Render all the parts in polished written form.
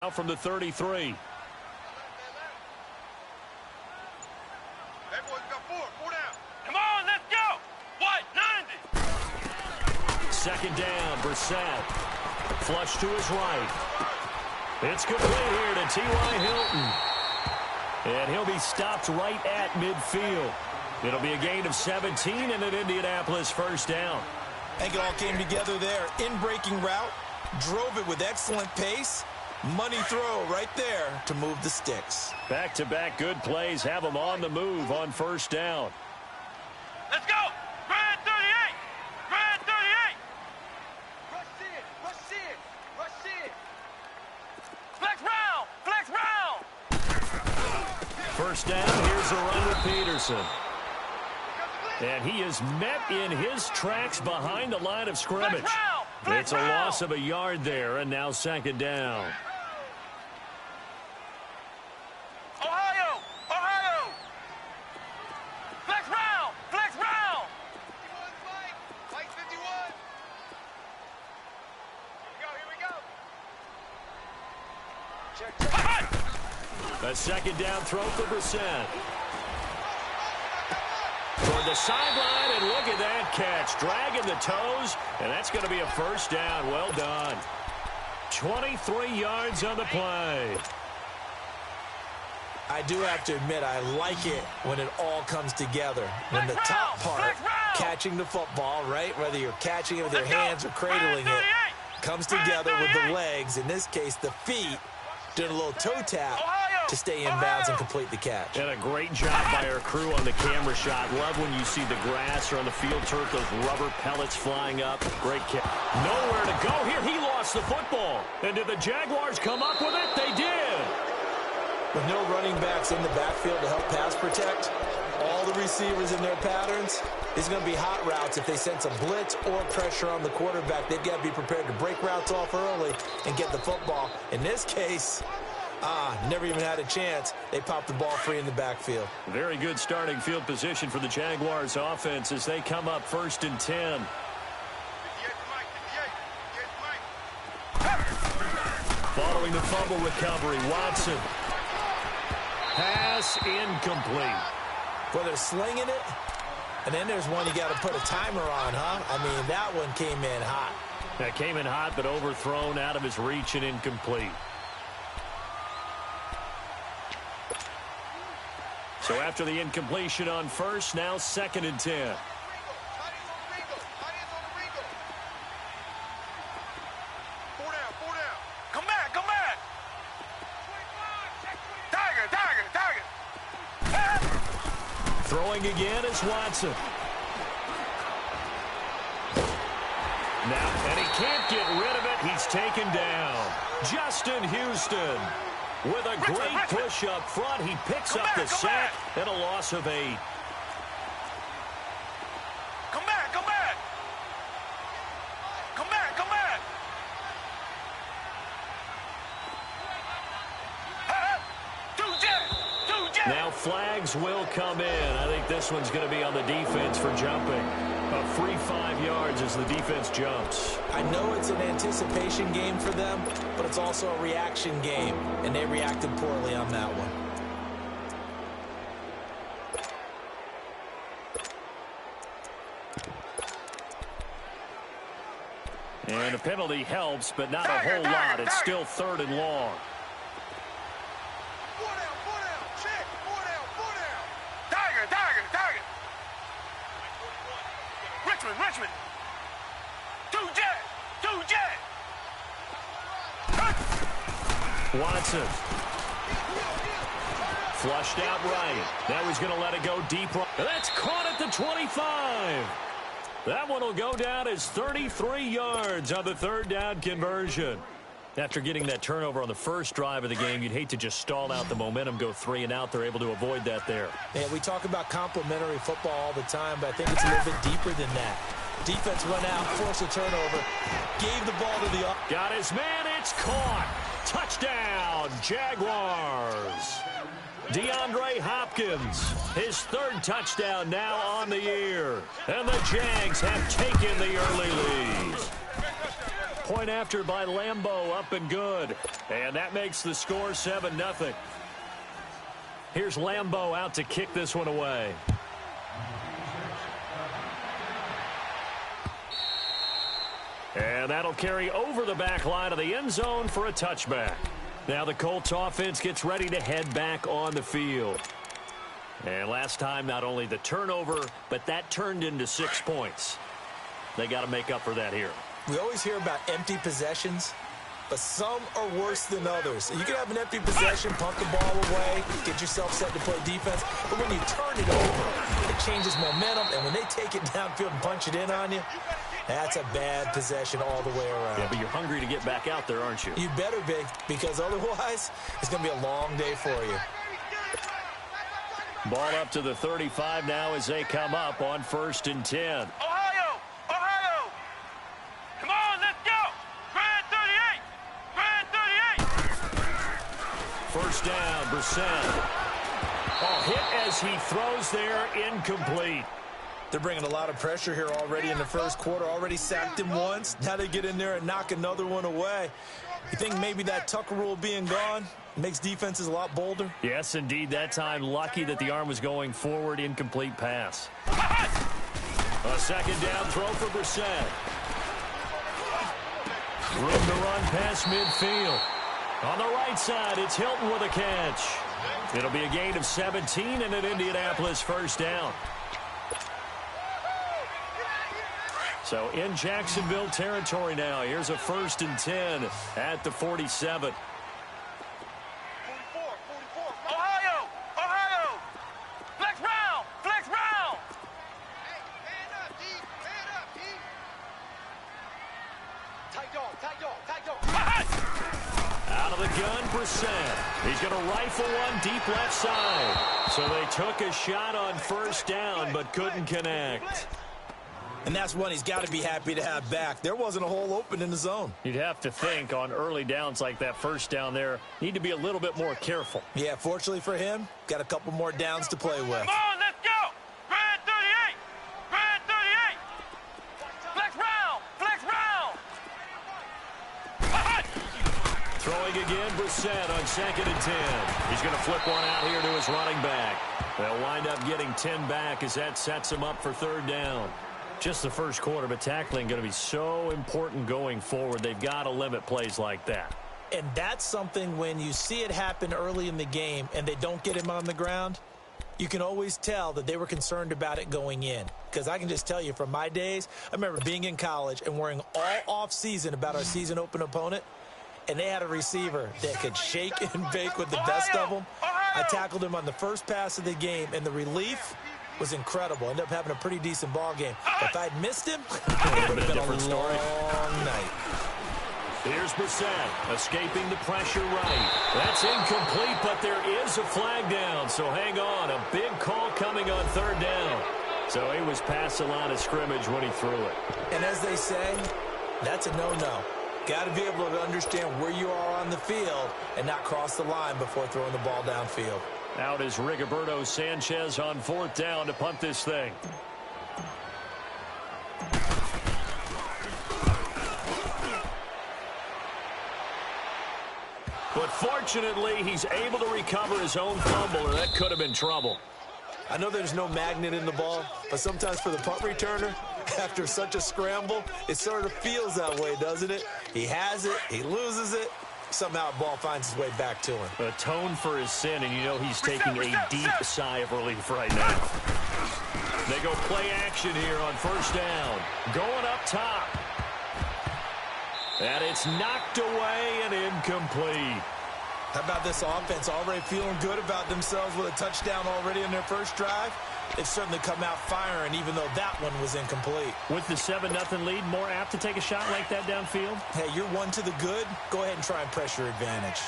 Now from the 33. Come on, let's go. What? 90. Second down, Brissett. Flush to his right. It's complete here to T.Y. Hilton. And he'll be stopped right at midfield. It'll be a gain of 17 and an Indianapolis first down. I think it all came together there. In-breaking route. Drove it with excellent pace. Money throw right there to move the sticks. Back-to-back good plays have them on the move on first down. Let's go. Red 38. Red 38. Rush in. Rush in. Rush in. Flex round. Flex round. First down, here's a run with Peterson. And he is met in his tracks behind the line of scrimmage. It's a loss of a yard there, and now second down. Ohio. Ohio. Flex round. Flex round. 51, Mike 51. Here we go. Check. A second down throw for Brissett. Toward the sideline, and look at that catch. Dragging the toes, and that's going to be a first down. Well done. 23 yards on the play. I do have to admit, I like it when it all comes together. When the top part, catching the football, right, whether you're catching it with your hands or cradling it, comes together with the legs, in this case the feet, doing a little toe tap to stay in bounds and complete the catch. And a great job by our crew on the camera shot. Love when you see the grass or on the field turf, those rubber pellets flying up. Great catch. Nowhere to go here. He lost the football. And did the Jaguars come up with it? They did. With no running backs in the backfield to help pass protect, all the receivers in their patterns, it's going to be hot routes. If they sense a blitz or pressure on the quarterback, they've got to be prepared to break routes off early and get the football. In this case, never even had a chance. They popped the ball free in the backfield. Very good starting field position for the Jaguars offense as they come up first and 10. Following the fumble recovery, Watson. Pass incomplete. Well, they're slinging it, and then there's one you got to put a timer on, huh? I mean, that one came in hot. That came in hot, but overthrown out of his reach and incomplete. So after the incompletion on first, now second and 10. Come back. Come back. Tiger. Throwing again is Watson. Now, and he can't get rid of it. He's taken down. Justin Houston with a great push up front. He picks up the sack and a loss of 8. Come back. Now flags will come in. I think this one's going to be on the defense for jumping. A free 5 yards as the defense jumps. I know it's an anticipation game for them, but it's also a reaction game, and they reacted poorly on that one. And a penalty helps, but not a whole lot. It's still third and long. Richmond. Two jet. Watson. Flushed out right. Now he's going to let it go deep. That's caught at the 25. That one will go down as 33 yards on the third down conversion. After getting that turnover on the first drive of the game, you'd hate to just stall out the momentum, go 3 and out. They're able to avoid that there. Yeah, we talk about complementary football all the time, but I think it's a little bit deeper than that. Defense went out, forced a turnover, gave the ball to the... Got his man, it's caught. Touchdown, Jaguars. DeAndre Hopkins, his 3rd touchdown now on the year. And the Jags have taken the early lead. point after by Lambeau, up and good. And that makes the score 7-0. Here's Lambeau out to kick this one away. And that'll carry over the back line of the end zone for a touchback. Now the Colts offense gets ready to head back on the field. And last time, not only the turnover, but that turned into 6 points. They got to make up for that here. We always hear about empty possessions, but some are worse than others. You can have an empty possession, punt the ball away, get yourself set to play defense, but when you turn it over, it changes momentum, and when they take it downfield and punch it in on you, that's a bad possession all the way around. Yeah, but you're hungry to get back out there, aren't you? You better be, because otherwise, it's going to be a long day for you. Ball up to the 35 now as they come up on 1st and 10. Ohio! Ohio! Come on, let's go! Grand 38! Grand 38! First down, Brissett. Oh, hit as he throws there, incomplete. They're bringing a lot of pressure here already in the first quarter. Already sacked him once. Now they get in there and knock another one away. You think maybe that Tucker rule being gone makes defenses a lot bolder? Yes, indeed. That time, lucky that the arm was going forward. Incomplete pass. A second down throw for Brissett. Room to run past midfield. On the right side, it's Hilton with a catch. It'll be a gain of 17 and an Indianapolis first down. So in Jacksonville territory now. Here's a 1st and 10 at the 47. 44, Ohio! Ohio! Flex round! Flex round! Hey, man up, D. Man up, D. Tight dog, tight dog, tight dog. Out of the gun, Brissett. He's going to rifle one deep left side. So they took a shot on 1st down, but couldn't connect. And that's one he's got to be happy to have back. There wasn't a hole open in the zone. You'd have to think on early downs like that, 1st down there, need to be a little bit more careful. Yeah, fortunately for him, got a couple more downs to play with. Come on, let's go! Grand 38! Grand 38! Flex round! Flex round! Throwing again, Brissett on 2nd and 10. He's going to flip one out here to his running back. They'll wind up getting 10 back as that sets him up for 3rd down. Just the first quarter, but tackling going to be so important going forward. They've got to limit plays like that. And that's something when you see it happen early in the game and they don't get him on the ground, you can always tell that they were concerned about it going in. Because I can just tell you from my days, I remember being in college and worrying all off season about our season open opponent, and they had a receiver that could shake and bake with the best of them. I tackled him on the first pass of the game, and the relief was incredible. Ended up having a pretty decent ball game. If I'd missed him, it would have been a different story. Long night. Here's Brissett escaping the pressure right. That's incomplete, but there is a flag down. So hang on. A big call coming on 3rd down. So he was past the line of scrimmage when he threw it. And as they say, that's a no-no. Got to be able to understand where you are on the field and not cross the line before throwing the ball downfield. Out is Rigoberto Sanchez on 4th down to punt this thing. But fortunately, he's able to recover his own fumble, or that could have been trouble. I know there's no magnet in the ball, but sometimes for the punt returner, after such a scramble, it sort of feels that way, doesn't it? He has it, he loses it. Somehow the ball finds its way back to him. Atone for his sin, and you know he's taking a deep sigh of relief right now. They go play action here on 1st down. Going up top. And it's knocked away and incomplete. How about this offense already feeling good about themselves with a touchdown already in their first drive? They've certainly come out firing, even though that one was incomplete. With the 7-0 lead, more apt to take a shot like that downfield? Hey, you're one to the good. Go ahead and try and pressure advantage.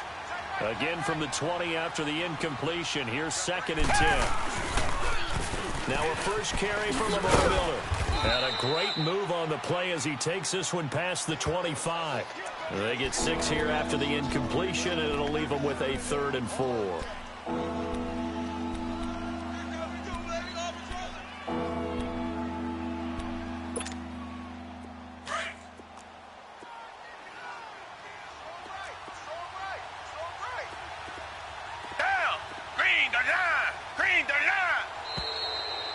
Again from the 20 after the incompletion. Here's 2nd and 10. Now a first carry for Lamar Miller. And a great move on the play as he takes this one past the 25. They get 6 here after the incompletion, and it'll leave them with a 3rd and 4.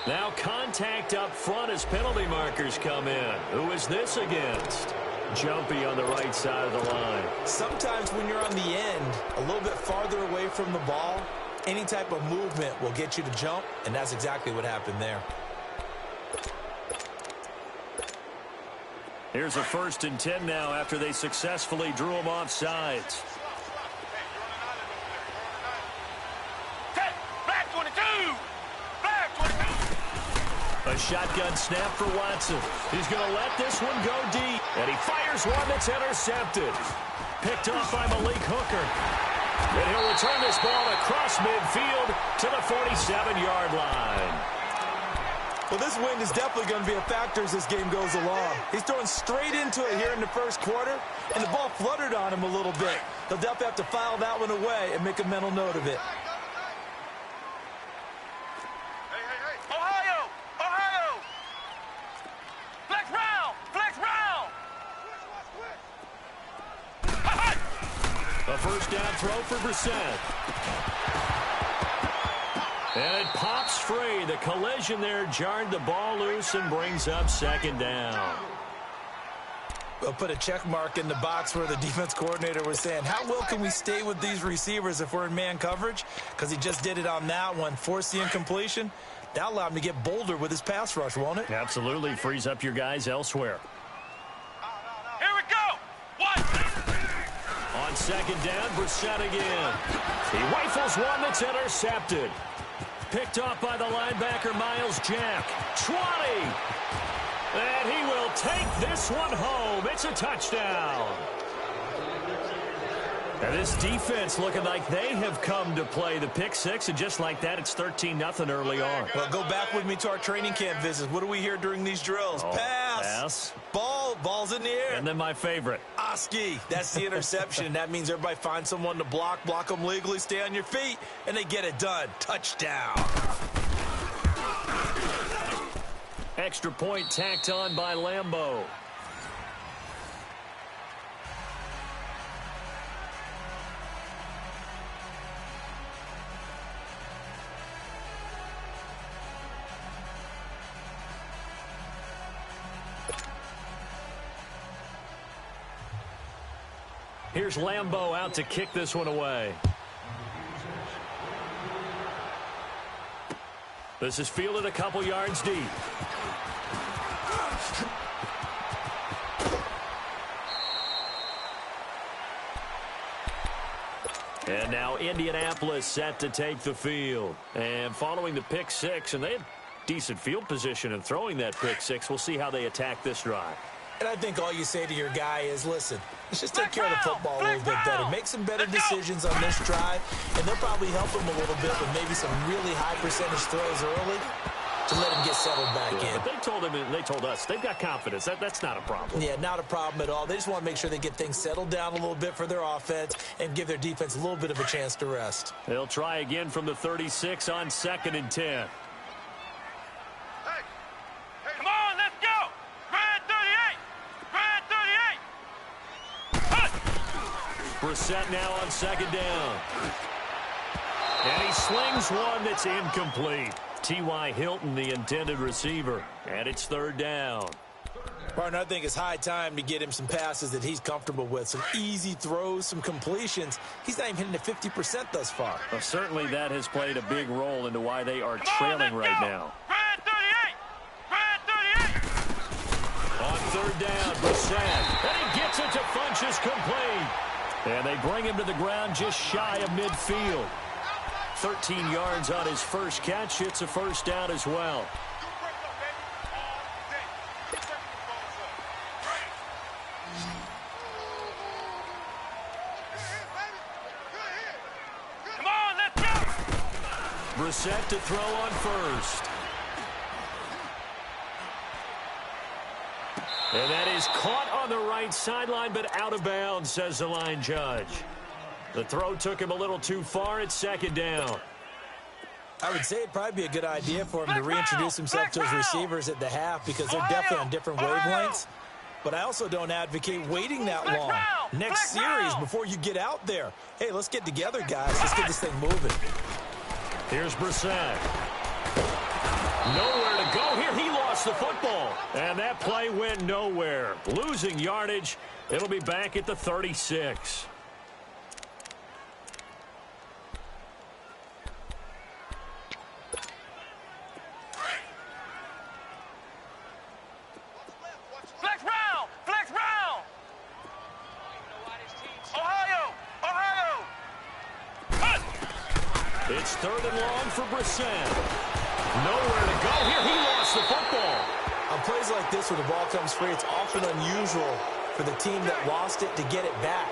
Now contact up front as penalty markers come in. Who is this against? Jumpy on the right side of the line. Sometimes when you're on the end, a little bit farther away from the ball, any type of movement will get you to jump, and that's exactly what happened there. Here's a 1st and 10 now after they successfully drew him off sides. Black 22! Black 22! A shotgun snap for Watson. He's going to let this one go deep. And he fires one that's intercepted. Picked off by Malik Hooker. And he'll return this ball across midfield to the 47-yard line. Well, this wind is definitely going to be a factor as this game goes along. He's throwing straight into it here in the first quarter, and the ball fluttered on him a little bit. He'll definitely have to file that one away and make a mental note of it. Ohio! Ohio! Flex round! Flex round! A first down throw for Brissett. And it pops free. The collision there jarred the ball loose and brings up 2nd down. We'll put a check mark in the box where the defense coordinator was saying, how well can we stay with these receivers if we're in man coverage? Because he just did it on that one, forced the incompletion. That'll allow him to get bolder with his pass rush, won't it? Absolutely. Frees up your guys elsewhere. Here we go! What? On 2nd down, Brissett again. He rifles one that's intercepted. Picked off by the linebacker, Miles Jack. 20. And he will take this one home. It's a touchdown. And this defense looking like they have come to play the pick six, and just like that, it's 13-0 early on. Well, go back with me to our training camp visits. What do we hear during these drills? Pass. Ball's in the air. And then my favorite. Oski. That's the interception. That means everybody finds someone to block them legally, stay on your feet, and they get it done. Touchdown. Extra point tacked on by Lambeau. Here's Lambeau out to kick this one away. This is fielded a couple yards deep. And now Indianapolis set to take the field. And following the pick six, and they had decent field position in throwing that pick six. We'll see how they attack this drive. And I think all you say to your guy is, listen, let's just take care of the football a little bit better. Make some better decisions on this drive, and they'll probably help him a little bit with maybe some really high percentage throws early to let him get settled back in. But they told him, and they told us, they've got confidence. That's not a problem. Yeah, not a problem at all. They just want to make sure they get things settled down a little bit for their offense and give their defense a little bit of a chance to rest. They'll try again from the 36 on 2nd and 10. Come on, let's go! Grand 38! Grand 38! Brissett now on 2nd down. And he slings one that's incomplete. T.Y. Hilton, the intended receiver. And it's 3rd down. Partner, I think it's high time to get him some passes that he's comfortable with. Some easy throws, some completions. He's not even hitting the 50% thus far. Well, certainly that has played a big role into why they are trailing right now. Grand 38! Grand 38! On 3rd down, Brissett. And he gets it to Funchess complete. And they bring him to the ground just shy of midfield. 13 yards on his first catch. It's a first down as well. Come on, let's go! Brissett to throw on first. And that is caught on the right sideline, but out of bounds, says the line judge. The throw took him a little too far. It's 2nd down. I would say it'd probably be a good idea for him to reintroduce himself to his receivers at the half because they're definitely on different wavelengths. But I also don't advocate waiting that long. Next series, before you get out there, hey, let's get together, guys. Let's get this thing moving. Here's Brissett. Nowhere to go here. He lost the football. And that play went nowhere. Losing yardage. It'll be back at the 36. Flex round! Flex round! Ohio! Ohio! Hunt! It's 3rd and long for Brissett. Nowhere to go here. He lost the football. On plays like this where the ball comes free, it's often unusual for the team that lost it to get it back.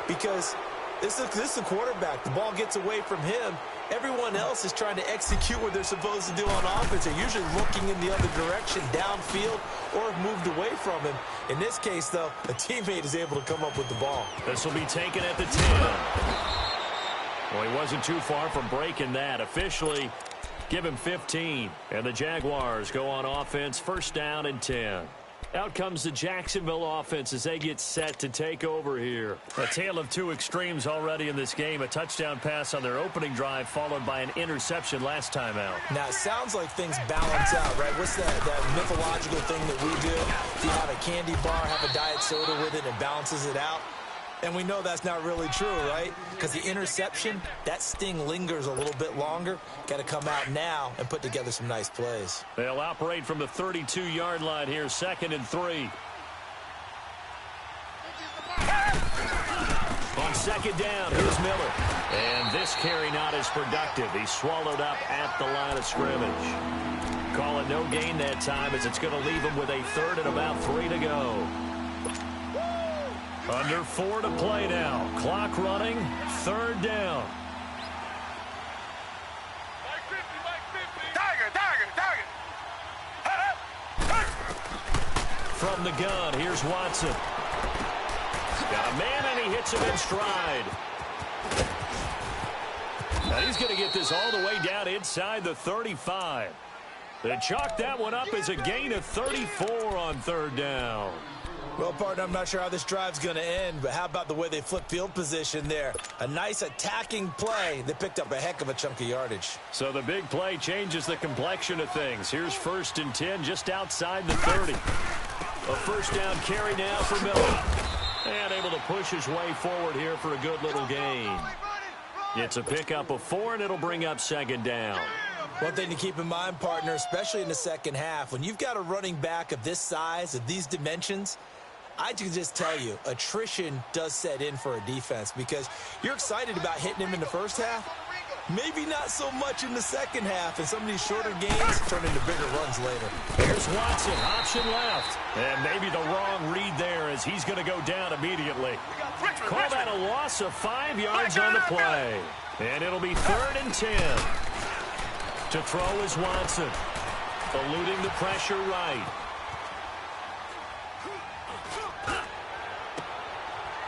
Because this is the quarterback. The ball gets away from him. Everyone else is trying to execute what they're supposed to do on offense. They're usually looking in the other direction, downfield, or have moved away from him. In this case, though, a teammate is able to come up with the ball. This will be taken at the 10. Well, he wasn't too far from breaking that. Officially, give him 15. And the Jaguars go on offense, 1st down and 10. Out comes the Jacksonville offense as they get set to take over here. A tale of two extremes already in this game. A touchdown pass on their opening drive followed by an interception last time out. Now, it sounds like things balance out, right? What's that mythological thing that we do? If you have a candy bar, have a diet soda with it, it balances it out. And we know that's not really true, right? Because the interception, that sting lingers a little bit longer. Got to come out now and put together some nice plays. They'll operate from the 32-yard line here, 2nd and 3. On 2nd down, here's Miller. And this carry not as productive. He's swallowed up at the line of scrimmage. Call it no gain that time as it's going to leave him with a 3rd and about 3 to go. Under 4 to play now. Clock running. 3rd down. From the gun, here's Watson. Got a man, and he hits him in stride. Now he's going to get this all the way down inside the 35. They chalk that one up as a gain of 34 on 3rd down. Well, partner, I'm not sure how this drive's going to end, but how about the way they flip field position there? A nice attacking play. They picked up a heck of a chunk of yardage. So the big play changes the complexion of things. Here's 1st and 10 just outside the 30. A 1st down carry now for Miller. And able to push his way forward here for a good little gain. It's a pickup of 4, and it'll bring up 2nd down. One thing to keep in mind, partner, especially in the second half, when you've got a running back of this size, of these dimensions, I can just tell you, attrition does set in for a defense because you're excited about hitting him in the first half. Maybe not so much in the second half, and some of these shorter gains turn into bigger runs later. Here's Watson, option left. And maybe the wrong read there as he's going to go down immediately. Call that a loss of 5 yards on the play. And it'll be 3rd and 10. To throw is Watson. Eluding the pressure right.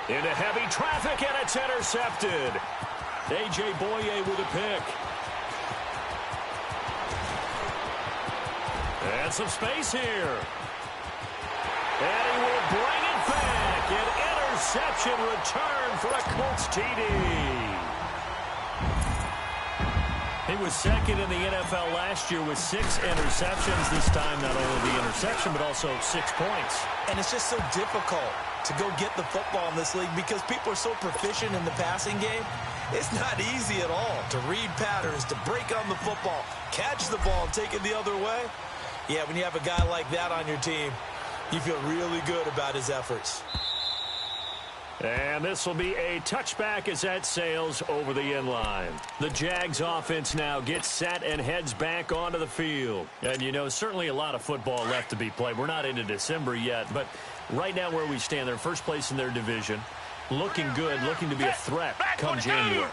Into heavy traffic, and it's intercepted. A.J. Boye with a pick. And some space here. And he will bring it back. An interception return for a Colts TD. He was 2nd in the NFL last year with 6 interceptions. This time, not only the interception, but also 6 points. And it's just so difficult to go get the football in this league because people are so proficient in the passing game. It's not easy at all to read patterns, to break on the football, catch the ball, and take it the other way. Yeah, when you have a guy like that on your team, you feel really good about his efforts. And this will be a touchback as that sails over the end line. The Jags offense now gets set and heads back onto the field. And, you know, certainly a lot of football left to be played. We're not into December yet, but right now where we stand, they're first place in their division. Looking good, looking to be a threat come January.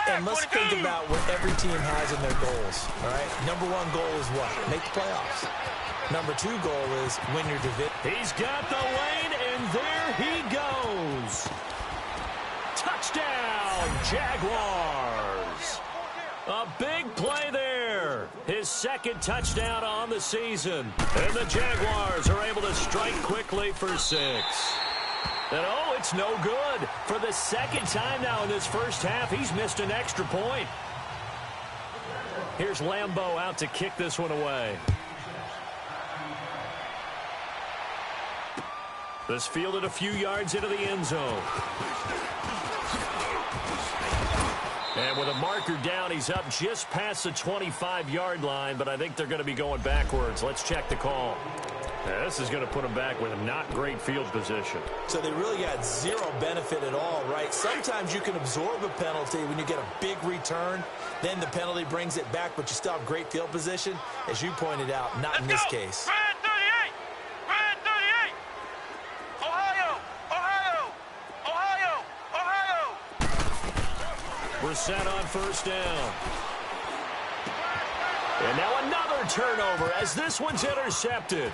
And let's think about what every team has in their goals, all right? Number 1 goal is what? Make the playoffs. Number 2 goal is win your division. He's got the lane, and there he goes. Touchdown, Jaguars. A big play there. His 2nd touchdown on the season. And the Jaguars are able to strike quickly for 6. And, oh, it's no good. For the 2nd time now in this first half, he's missed an extra point. Here's Lambeau out to kick this one away. This fielded a few yards into the end zone. And with a marker down, he's up just past the 25-yard line, but I think they're going to be going backwards. Let's check the call. Now, this is going to put him back with not great field position. So they really got zero benefit at all, right? Sometimes you can absorb a penalty when you get a big return. Then the penalty brings it back, but you still have great field position. As you pointed out, not in this case. Red 38! Red 38! Ohio! Ohio! Ohio! Ohio! Brissett on first down. And now another turnover as this one's intercepted.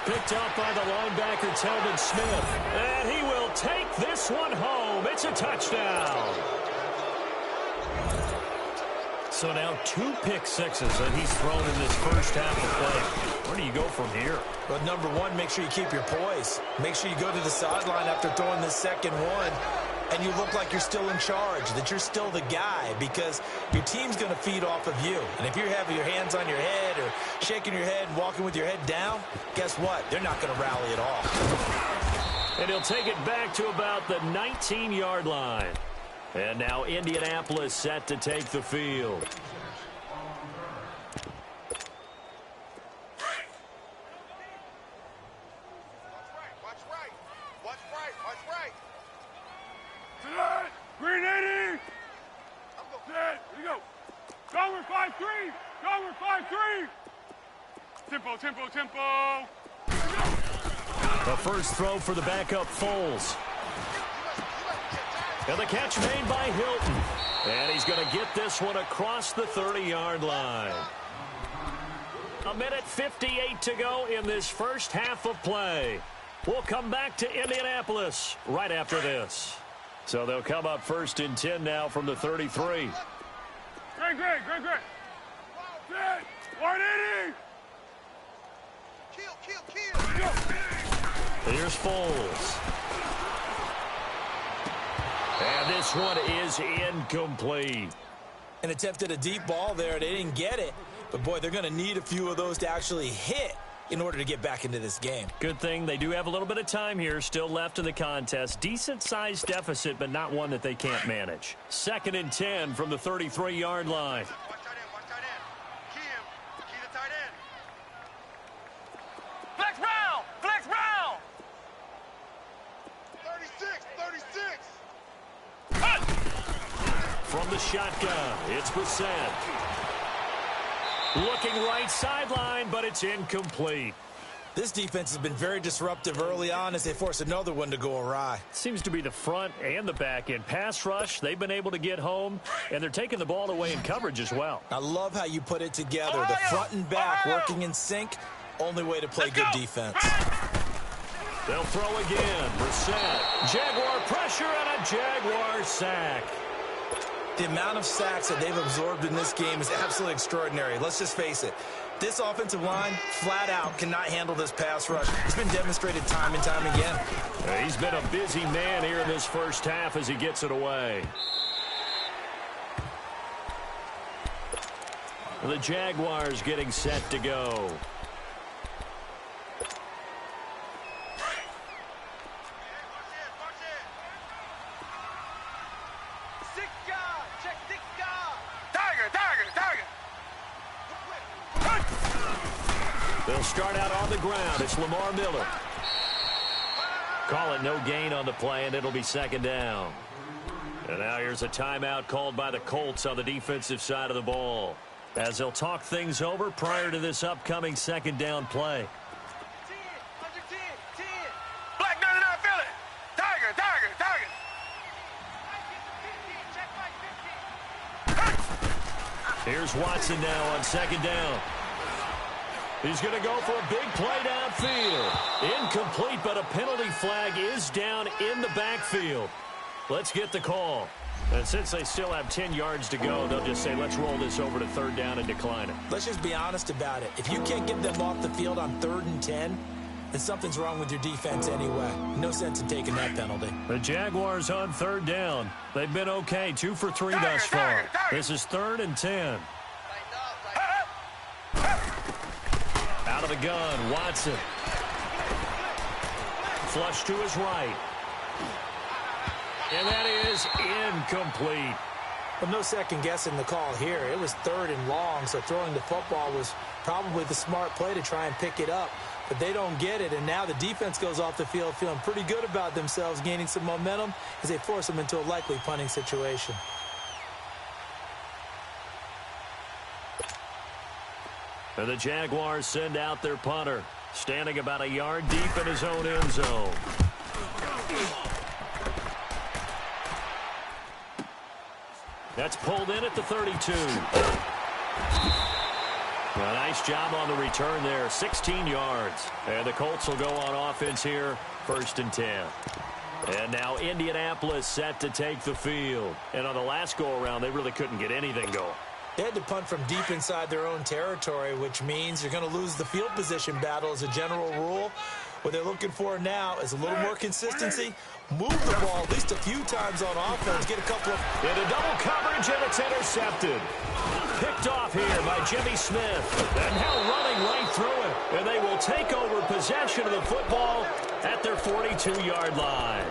Picked up by the linebacker, Telvin Smith. And he will take this one home. It's a touchdown. So now 2 pick sixes that he's thrown in this first half of play. Where do you go from here? But number one, make sure you keep your poise. Make sure you go to the sideline after throwing this second one, and you look like you're still in charge, that you're still the guy, because your team's going to feed off of you. And if you're having your hands on your head or shaking your head and walking with your head down, guess what? They're not going to rally at all. And he'll take it back to about the 19-yard line. And now Indianapolis set to take the field. Green 80! Set, here we go. Downward 5-3! Downward 5-3! Tempo, tempo, tempo! The first throw for the backup Foles. And the catch made by Hilton. And he's going to get this one across the 30-yard line. 1:58 to go in this first half of play. We'll come back to Indianapolis right after this. So they'll come up first and 10 now from the 33. Great. Set, 180! Kill. Here's Foles. And this one is incomplete. And attempted a deep ball there. They didn't get it. But, boy, they're going to need a few of those to actually hit in order to get back into this game. Good thing they do have a little bit of time here still left in the contest. Decent-sized deficit, but not one that they can't manage. 2nd and 10 from the 33-yard line. Watch tight end. Key him. Key the tight end. Flex round! 36. From the shotgun, it's Brissett. Looking right sideline, but it's incomplete. This defense has been very disruptive early on as they force another one to go awry. Seems to be the front and the back end. Pass rush, they've been able to get home, and they're taking the ball away in coverage as well. I love how you put it together. The front and back working in sync. Only way to play good defense. They'll throw again. Brissett. Jaguar pressure and a Jaguar sack. The amount of sacks that they've absorbed in this game is absolutely extraordinary. Let's just face it. This offensive line, flat out, cannot handle this pass rush. It's been demonstrated time and time again. He's been a busy man here in this first half as he gets it away. The Jaguars getting set to go. They'll start out on the ground. It's Lamar Miller. Call it no gain on the play, and it'll be 2nd down. And now here's a timeout called by the Colts on the defensive side of the ball, as they'll talk things over prior to this upcoming 2nd down play. Black 99 Philly! Tiger! Here's Watson now on 2nd down. He's going to go for a big play downfield. Incomplete, but a penalty flag is down in the backfield. Let's get the call. And since they still have 10 yards to go, they'll just say, let's roll this over to 3rd down and decline it. Let's just be honest about it. If you can't get them off the field on 3rd and 10, then something's wrong with your defense anyway. No sense in taking that penalty. The Jaguars on 3rd down. They've been okay, 2 for 3 thus far. This is 3rd and 10. Out of the gun, Watson. Flush to his right. And that is incomplete. Well, no second guessing the call here. It was 3rd and long, so throwing the football was probably the smart play to try and pick it up. But they don't get it, and now the defense goes off the field feeling pretty good about themselves, gaining some momentum as they force them into a likely punting situation. And the Jaguars send out their punter, standing about a yard deep in his own end zone. That's pulled in at the 32. A nice job on the return there, 16 yards. And the Colts will go on offense here, 1st and 10. And now Indianapolis set to take the field. And on the last go-around, they really couldn't get anything going. They had to punt from deep inside their own territory, which means you're going to lose the field position battle as a general rule. What they're looking for now is a little more consistency, move the ball at least a few times on offense, get a couple of... Into double coverage, and it's intercepted. Picked off here by Jimmy Smith. And now running right through it. And they will take over possession of the football at their 42-yard line.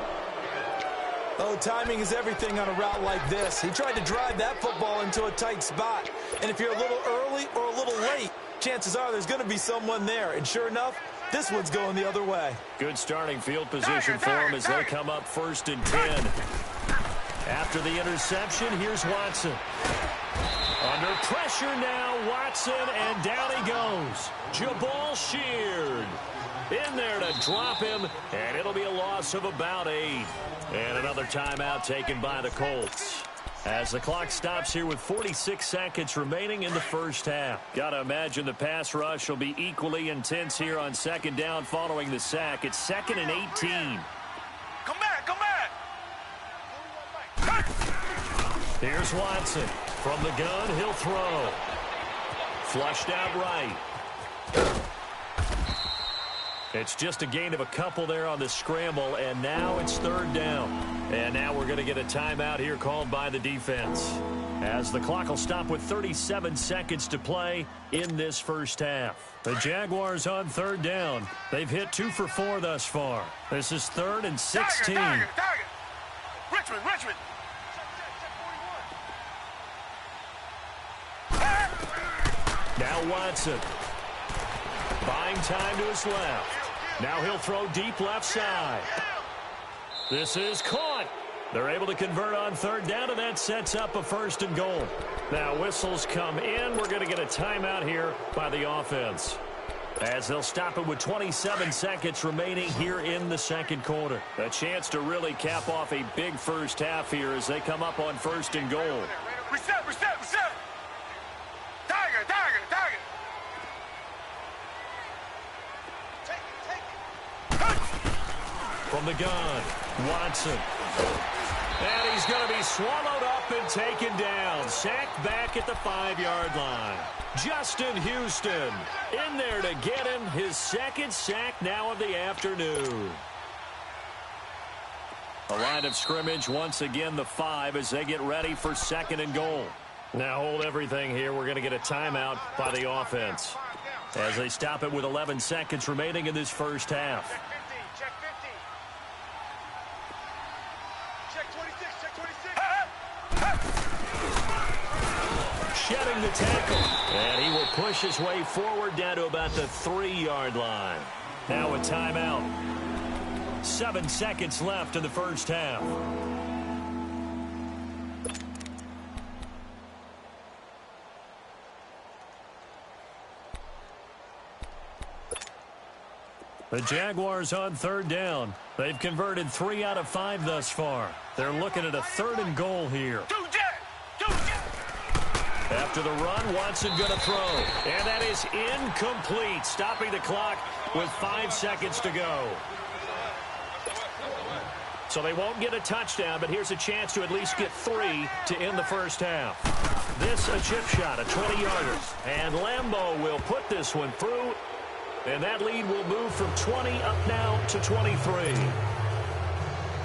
Oh, timing is everything on a route like this. He tried to drive that football into a tight spot. And if you're a little early or a little late, chances are there's going to be someone there. And sure enough, this one's going the other way. Good starting field position for them as they come up 1st and 10. After the interception, here's Watson. Under pressure now, Watson, and down he goes. Jabal Sheard in there to drop him, and it'll be a loss of about 8. And another timeout taken by the Colts. As the clock stops here with 46 seconds remaining in the first half. Got to imagine the pass rush will be equally intense here on 2nd down following the sack. It's 2nd and 18. Come back, come back. Here's Watson. From the gun, he'll throw. Flushed out right. It's just a gain of a couple there on the scramble, and now it's 3rd down. And now we're going to get a timeout here called by the defense, as the clock will stop with 37 seconds to play in this first half. The Jaguars on 3rd down. They've hit 2 for 4 thus far. This is 3rd and 16. Target. Richmond. Now Watson. Buying time to his left. Now he'll throw deep left side. This is caught. They're able to convert on 3rd down, and that sets up a 1st and goal. Now whistles come in. We're going to get a timeout here by the offense, as they'll stop it with 27 seconds remaining here in the 2nd quarter. A chance to really cap off a big first half here as they come up on 1st and goal. Reset. Tiger. From the gun, Watson. And he's going to be swallowed up and taken down. Sacked back at the 5-yard line. Justin Houston in there to get him his 2nd sack now of the afternoon. A line of scrimmage once again the 5 as they get ready for 2nd and goal. Now hold everything here. We're going to get a timeout by the offense, as they stop it with 11 seconds remaining in this first half. Shedding the tackle, and he will push his way forward down to about the 3-yard line. Now a timeout. 7 seconds left in the first half. The Jaguars on 3rd down. They've converted 3 out of 5 thus far. They're looking at a 3rd and goal here. After the run, Watson going to throw. And that is incomplete, stopping the clock with 5 seconds to go. So they won't get a touchdown, but here's a chance to at least get 3 to end the first half. This a chip shot, a 20-yarder. And Lambeau will put this one through. And that lead will move from 20 up now to 23.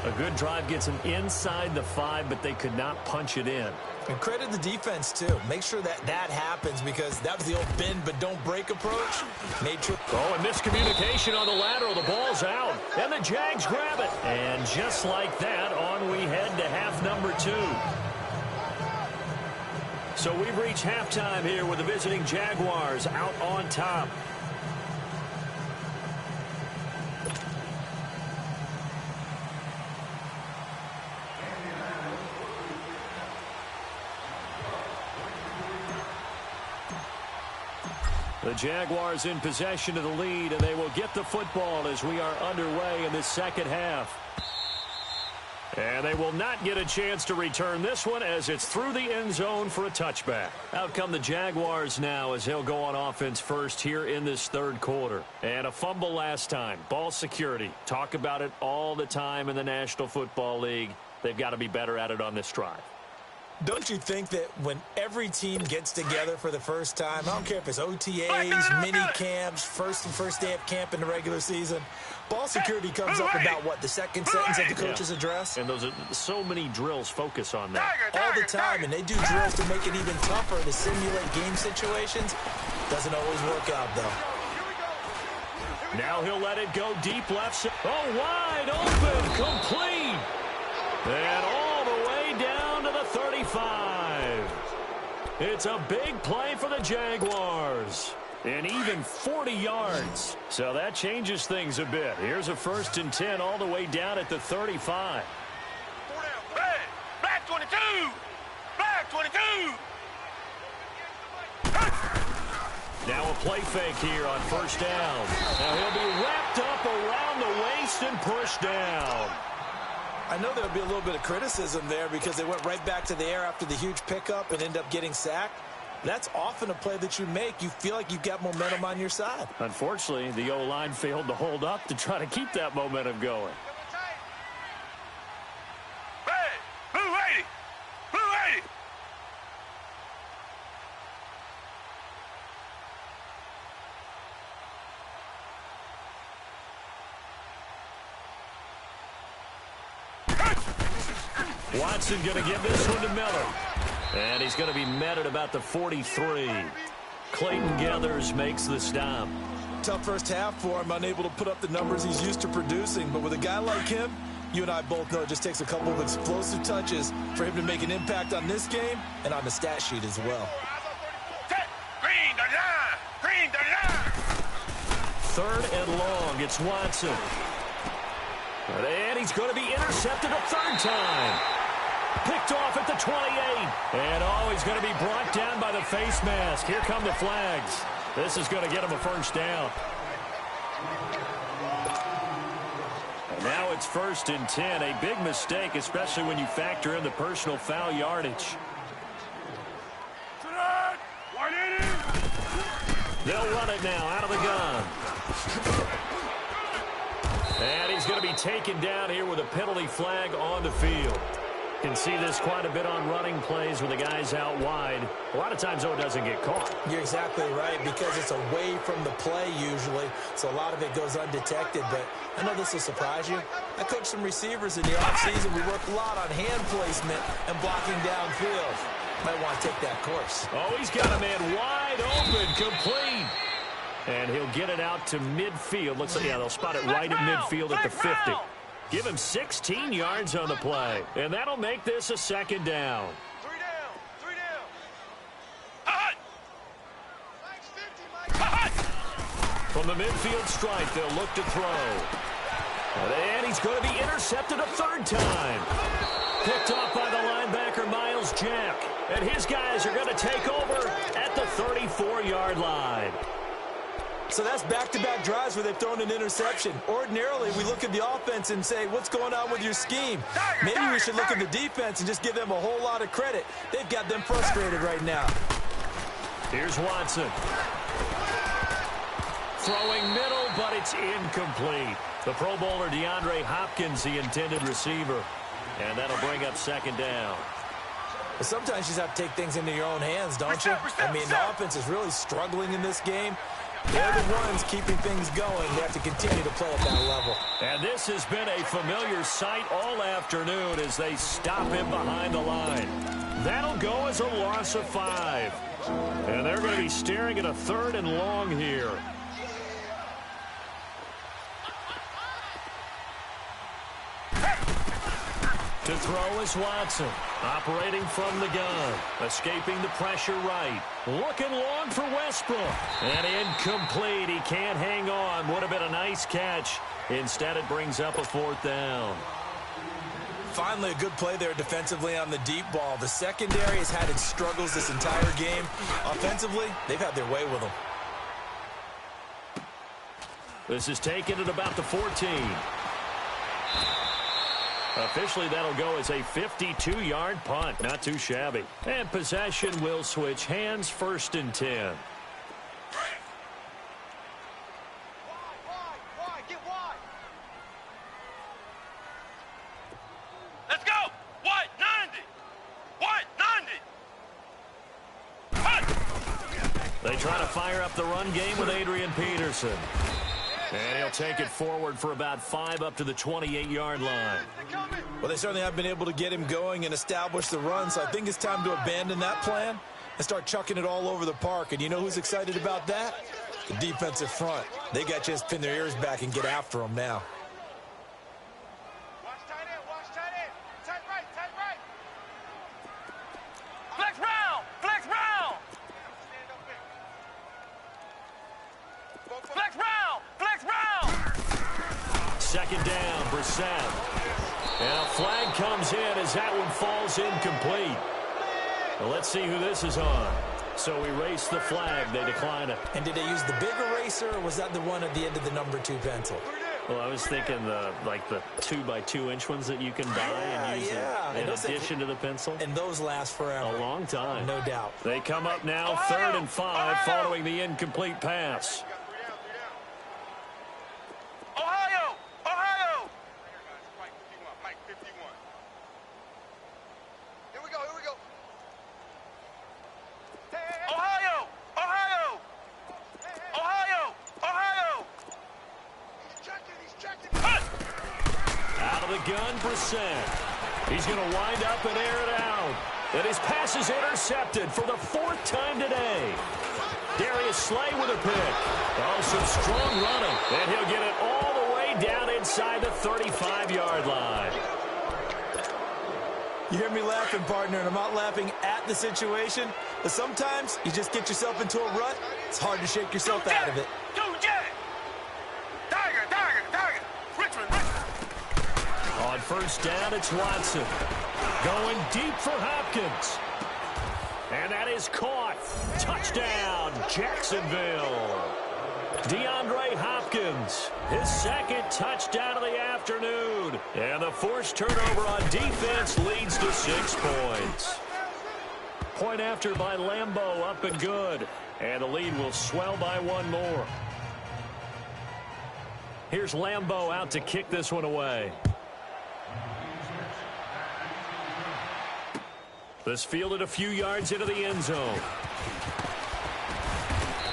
A good drive gets them inside the 5, but they could not punch it in. And credit the defense, too. Make sure that happens because that was the old bend but don't break approach. Made sure. Oh, and miscommunication on the lateral. The ball's out. And the Jags grab it. And just like that, on we head to half number 2. So we've reached halftime here with the visiting Jaguars out on top. The Jaguars in possession of the lead, and they will get the football as we are underway in this second half. And they will not get a chance to return this one as it's through the end zone for a touchback. Out come the Jaguars now as they'll go on offense first here in this third quarter. And a fumble last time. Ball security. Talk about it all the time in the National Football League. They've got to be better at it on this drive. Don't you think that when every team gets together for the first time, I don't care if it's OTAs, mini camps, first day of camp in the regular season, ball security comes up about, what, the second sentence of the coach's address? And those are so many drills focus on that. All the time, and they do drills to make it even tougher to simulate game situations. Doesn't always work out, though. Now he'll let it go deep left side. Oh, wide open, complete. And all the way down to the 35. It's a big play for the Jaguars. And even 40 yards. So that changes things a bit. Here's a 1st and 10 all the way down at the 35. Black 22! Black 22! Now a play fake here on 1st down. Now he'll be wrapped up around the waist and pushed down. I know there'll be a little bit of criticism there because they went right back to the air after the huge pickup and end up getting sacked. That's often a play that you make. You feel like you've got momentum on your side. Unfortunately, the O-line failed to hold up to try to keep that momentum going. Red! Blue 80! Blue 80! Watson going to give this one to Miller. And he's going to be met at about the 43. Clayton Gathers makes the stop. Tough first half for him, unable to put up the numbers he's used to producing. But with a guy like him, you and I both know it just takes a couple of explosive touches for him to make an impact on this game and on the stat sheet as well. Green 39! Green 39! 3rd and long. It's Watson. And he's going to be intercepted a 3rd time. Picked off at the 28. And he's going to be brought down by the face mask. Here come the flags. This is going to get him a 1st down. And now it's 1st and 10. A big mistake, especially when you factor in the personal foul yardage. They'll run it now out of the gun. And he's going to be taken down here with a penalty flag on the field. You can see this quite a bit on running plays with the guys out wide. A lot of times, though, it doesn't get caught. You're exactly right because it's away from the play usually, so a lot of it goes undetected. But I know this will surprise you. I coached some receivers in the offseason. We worked a lot on hand placement and blocking downfield. Might want to take that course. Oh, he's got a man wide open, complete. And he'll get it out to midfield. Looks like, yeah, they'll spot it right at midfield at the 50. Give him 16 yards on the play. And that'll make this a 2nd down. 3 down! 3 down! Hot! From the midfield stripe, they'll look to throw. And he's going to be intercepted a 3rd time. Picked off by the linebacker, Miles Jack. And his guys are going to take over at the 34-yard line. So that's back-to-back drives where they've thrown an interception. Ordinarily, we look at the offense and say, what's going on with your scheme? Maybe we should look at the defense and just give them a whole lot of credit. They've got them frustrated right now. Here's Watson. Throwing middle, but it's incomplete. The Pro Bowler DeAndre Hopkins, the intended receiver. And that'll bring up 2nd down. Well, sometimes you just have to take things into your own hands, don't you? I mean, the offense is really struggling in this game. They're the ones keeping things going. They have to continue to play at that level. And this has been a familiar sight all afternoon as they stop him behind the line. That'll go as a loss of 5. And they're going to be staring at a 3rd and long here. To throw is Watson, operating from the gun, escaping the pressure right. Looking long for Westbrook. And incomplete. He can't hang on. Would have been a nice catch. Instead, it brings up a 4th down. Finally, a good play there defensively on the deep ball. The secondary has had its struggles this entire game. Offensively, they've had their way with them. This is taken at about the 14. Officially, that'll go as a 52-yard punt. Not too shabby. And possession will switch hands, 1st and 10. Wide, get wide. Let's go. Wide, 90. Wide, 90. They try to fire up the run game with Adrian Peterson. And he'll take it forward for about 5 up to the 28-yard line. Well, they certainly have been able to get him going and establish the run, so I think it's time to abandon that plan and start chucking it all over the park. And you know who's excited about that? The defensive front. They got to just pin their ears back and get after them now. Watch tight end, watch tight end. Tight right, tight right. Flex round. Flex round. Stand up in. Flex round. Flex round. 2nd down, Brissett. And a flag comes in as that one falls incomplete. Well, let's see who this is on. So we erase the flag. They decline it. And did they use the big eraser, or was that the one at the end of the number 2 pencil? Well, I was thinking the 2x2-inch ones that you can buy and use in addition to the pencil. And those last forever. A long time. No doubt. They come up now 3rd and 5 following the incomplete pass. Ohio. Mike 51. Here we go. Ohio. He's checking. Out of the gun, Brissett. He's going to wind up and air it out. And his pass is intercepted for the 4th time today. Darius Slay with a pick. Oh, some strong running. And he'll get it all the way down inside the 35-yard line. You hear me laughing, partner, and I'm not laughing at the situation, but sometimes you just get yourself into a rut. It's hard to shake yourself out of it. Tiger. Richmond. On 1st down, it's Watson. Going deep for Hopkins. And that is caught. Touchdown, Jacksonville. DeAndre Hopkins, his 2nd touchdown of the afternoon. And the forced turnover on defense leads to 6 points. Point after by Lambeau, up and good. And the lead will swell by 1 more. Here's Lambeau out to kick this one away. This fielded a few yards into the end zone.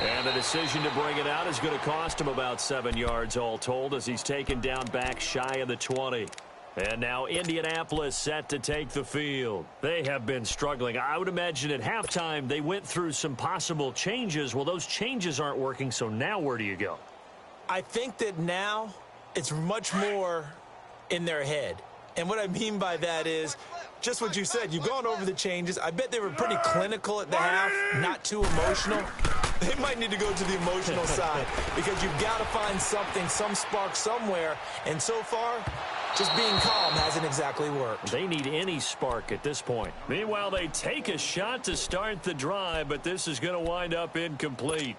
And the decision to bring it out is going to cost him about 7 yards all told as he's taken down back shy of the 20. And now Indianapolis set to take the field. They have been struggling. I would imagine at halftime they went through some possible changes. Well, those changes aren't working, so now where do you go? I think that now it's much more in their head. And what I mean by that is just what you said. You've gone over the changes. I bet they were pretty clinical at the half, not too emotional. They might need to go to the emotional side because you've got to find something, some spark somewhere. And so far, just being calm hasn't exactly worked. They need any spark at this point. Meanwhile, they take a shot to start the drive, but this is going to wind up incomplete.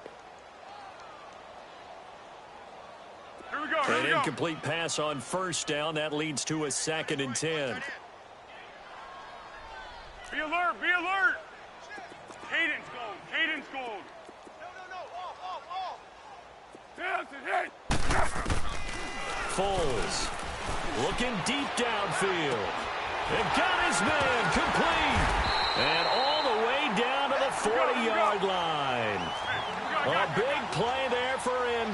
An incomplete pass on 1st down. That leads to a 2nd and 10. Be alert. Cadence gold. No. Off. That's it. Foles looking deep downfield. And got his man complete. And all the way down to the 40-yard line. A big play there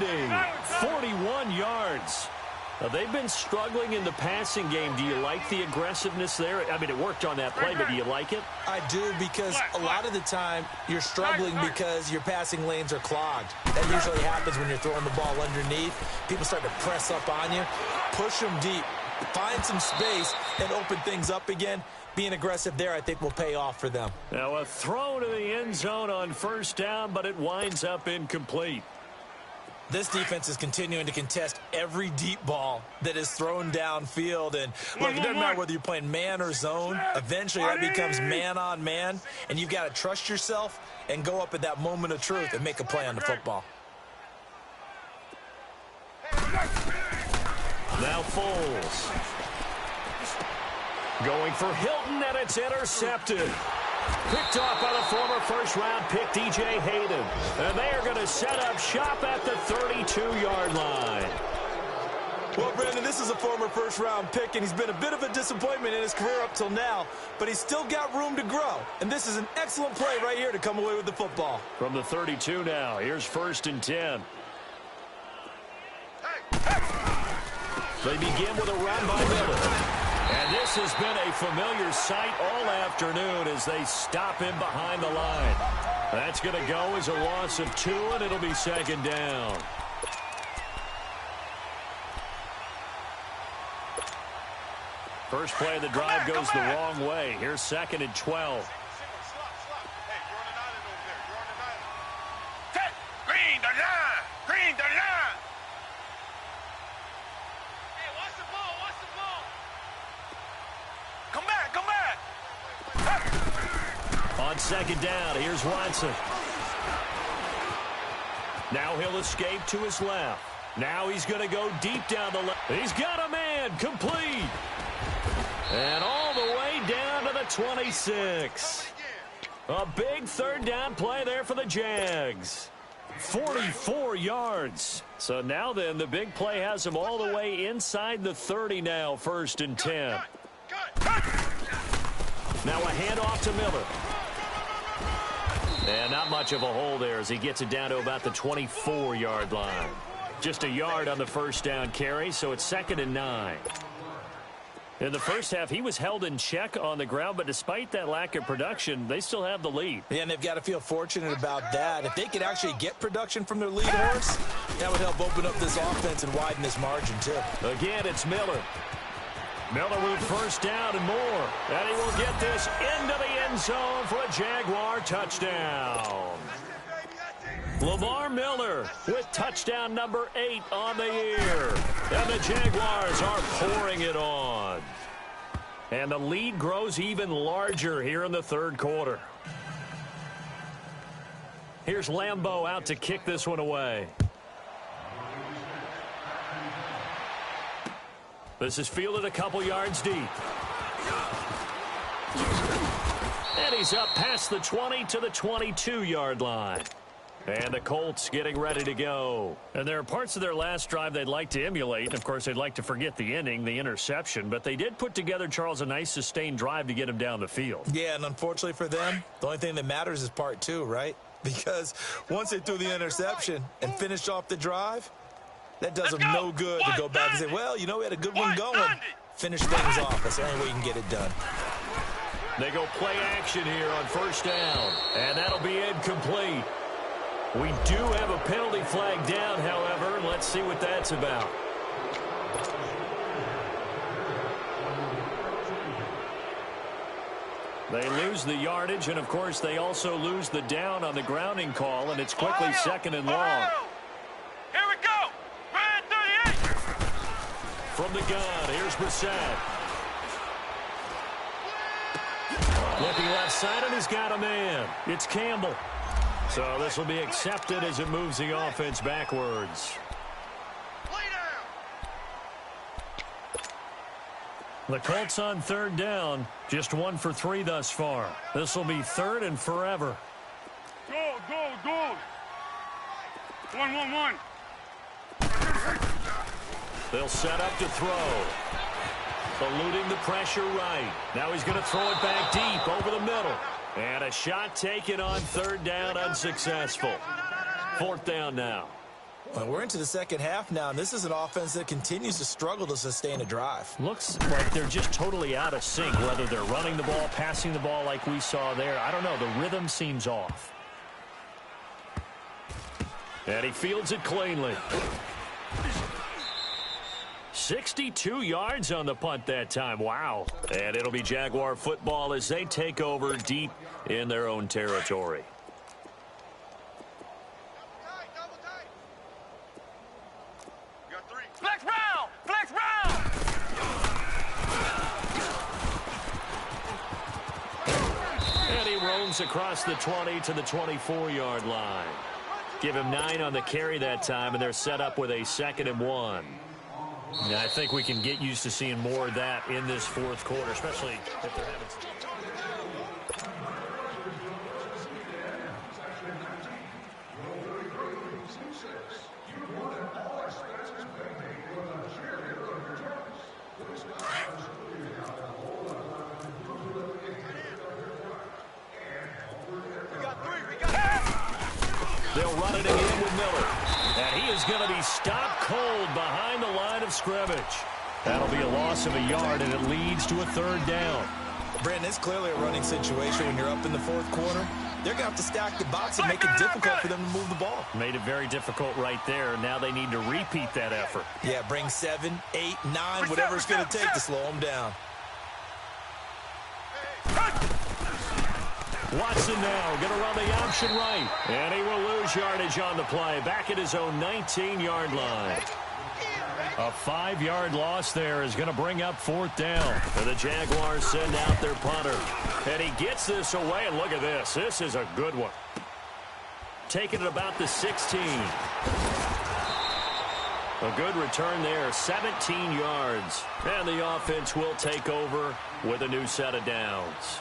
70, 41 yards. They've been struggling in the passing game. Do you like the aggressiveness there? I mean, it worked on that play, but do you like it? I do, because a lot of the time you're struggling because your passing lanes are clogged. That usually happens when you're throwing the ball underneath. People start to press up on you. Push them deep. Find some space and open things up again. Being aggressive there, I think, will pay off for them. Now a throw to the end zone on first down, but it winds up incomplete. This defense is continuing to contest every deep ball that is thrown downfield. And look, it doesn't matter whether you're playing man or zone. Eventually, that becomes man on man. And you've got to trust yourself and go up at that moment of truth and make a play on the football. Now Foles. Going for Hilton, and it's intercepted. Picked off by the former first-round pick, D.J. Hayden. And they are going to set up shop at the 32-yard line. Well, Brandon, this is a former first-round pick, and he's been a bit of a disappointment in his career up till now, but he's still got room to grow. And this is an excellent play right here to come away with the football. From the 32 now, here's 1st and 10. They begin with a run by Miller. And this has been a familiar sight all afternoon as they stop him behind the line. That's going to go as a loss of 2, and it'll be 2nd down. First play of the drive goes the wrong way. Here's 2nd and 12. Green the line! Green the line! Hey, watch the ball, watch the ball. Come back, come back! On 2nd down, here's Watson. Now he'll escape to his left. Now he's going to go deep down the left. He's got a man, complete. And all the way down to the 26. A big 3rd down play there for the Jags. 44 yards. So now then, the big play has him all the way inside the 30 now, 1st and 10. Now a handoff to Miller. And not much of a hole there as he gets it down to about the 24-yard line. Just a yard on the 1st down carry, so it's 2nd and 9. In the first half, he was held in check on the ground, but despite that lack of production, they still have the lead. Yeah, and they've got to feel fortunate about that. If they could actually get production from their lead horse, that would help open up this offense and widen this margin, too. Again, it's Miller. Miller with 1st down and more. And he will get this into the end zone for a Jaguar touchdown. Lamar Miller with touchdown number 8 on the year. And the Jaguars are pouring it on. And the lead grows even larger here in the 3rd quarter. Here's Lambeau out to kick this one away. This is fielded a couple yards deep. And he's up past the 20 to the 22-yard line. And the Colts getting ready to go. And there are parts of their last drive they'd like to emulate. Of course, they'd like to forget the inning, the interception. But they did put together, Charles, a nice sustained drive to get him down the field. Yeah, and unfortunately for them, the only thing that matters is part 2, right? Because once they threw the interception and finished off the drive, that does them no good to go back and say, well, you know, we had a good one going. Finish things off. That's the only way you can get it done. They go play action here on 1st down. And that'll be incomplete. We do have a penalty flag down, however. Let's see what that's about. They lose the yardage, and, of course, they also lose the down on the grounding call, and it's quickly 2nd and long. Here we go! Ryan 38! From the gun, here's Brissett. Looking left side, and he's got a man. It's Campbell. So this will be accepted as it moves the offense backwards. The Colts on 3rd down, just 1 for 3 thus far. This will be 3rd and forever. Go, go, go! 1-1-1. They'll set up to throw. Eluding the pressure right. Now he's going to throw it back deep over the middle. And a shot taken on 3rd down, unsuccessful. 4th down now. Well, we're into the second half now, and this is an offense that continues to struggle to sustain a drive. Looks like they're just totally out of sync, whether they're running the ball, passing the ball like we saw there. I don't know. The rhythm seems off. And he fields it cleanly. 62 yards on the punt that time. Wow. And it'll be Jaguar football as they take over deep in their own territory. Double tight. You got 3. Flex round! Flex round! And he roams across the 20 to the 24-yard line. Give him 9 on the carry that time, and they're set up with a 2nd and 1. And I think we can get used to seeing more of that in this fourth quarter, especially if they're having... They'll run it again with Miller. And he is going to be stopped cold behind the line of scrimmage. That'll be a loss of a yard, and it leads to a 3rd down. Brandon, it's clearly a running situation when you're up in the fourth quarter. They're going to have to stack the box and make it difficult for them to move the ball. Made it very difficult right there. Now they need to repeat that effort. Yeah, bring 7, 8, 9, whatever it's going to take to slow them down. Watson now going to run the option right. And he will lose yardage on the play. Back at his own 19-yard line. A 5-yard loss there is going to bring up 4th down. And the Jaguars send out their punter. And he gets this away. And look at this. This is a good one. Taking it about the 16. A good return there. 17 yards. And the offense will take over with a new set of downs.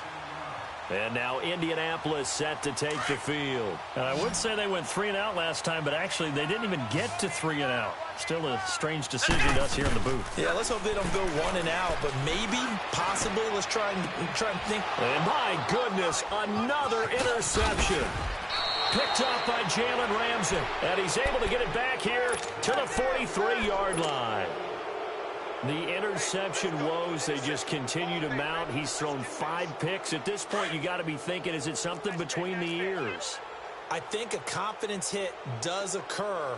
And now Indianapolis set to take the field. And I would say they went 3 and out last time, but actually they didn't even get to 3 and out. Still a strange decision to us here in the booth. Yeah, let's hope they don't go 1 and out, but maybe, possibly, let's try and think. And my goodness, another interception. Picked up by Jalen Ramsey. And he's able to get it back here to the 43-yard line. The interception woes, they just continue to mount. He's thrown 5 picks. At this point, you got to be thinking, is it something between the ears? I think a confidence hit does occur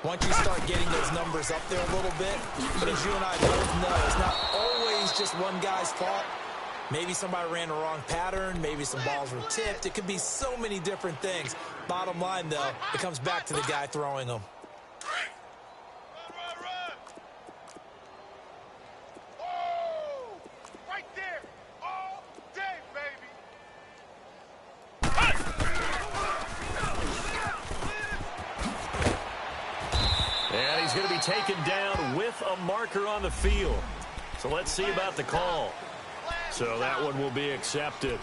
once you start getting those numbers up there a little bit. But as you and I both know, it's not always just one guy's fault. Maybe somebody ran the wrong pattern. Maybe some balls were tipped. It could be so many different things. Bottom line, though, it comes back to the guy throwing them. Going to be taken down with a marker on the field. So let's see about the call. So that one will be accepted.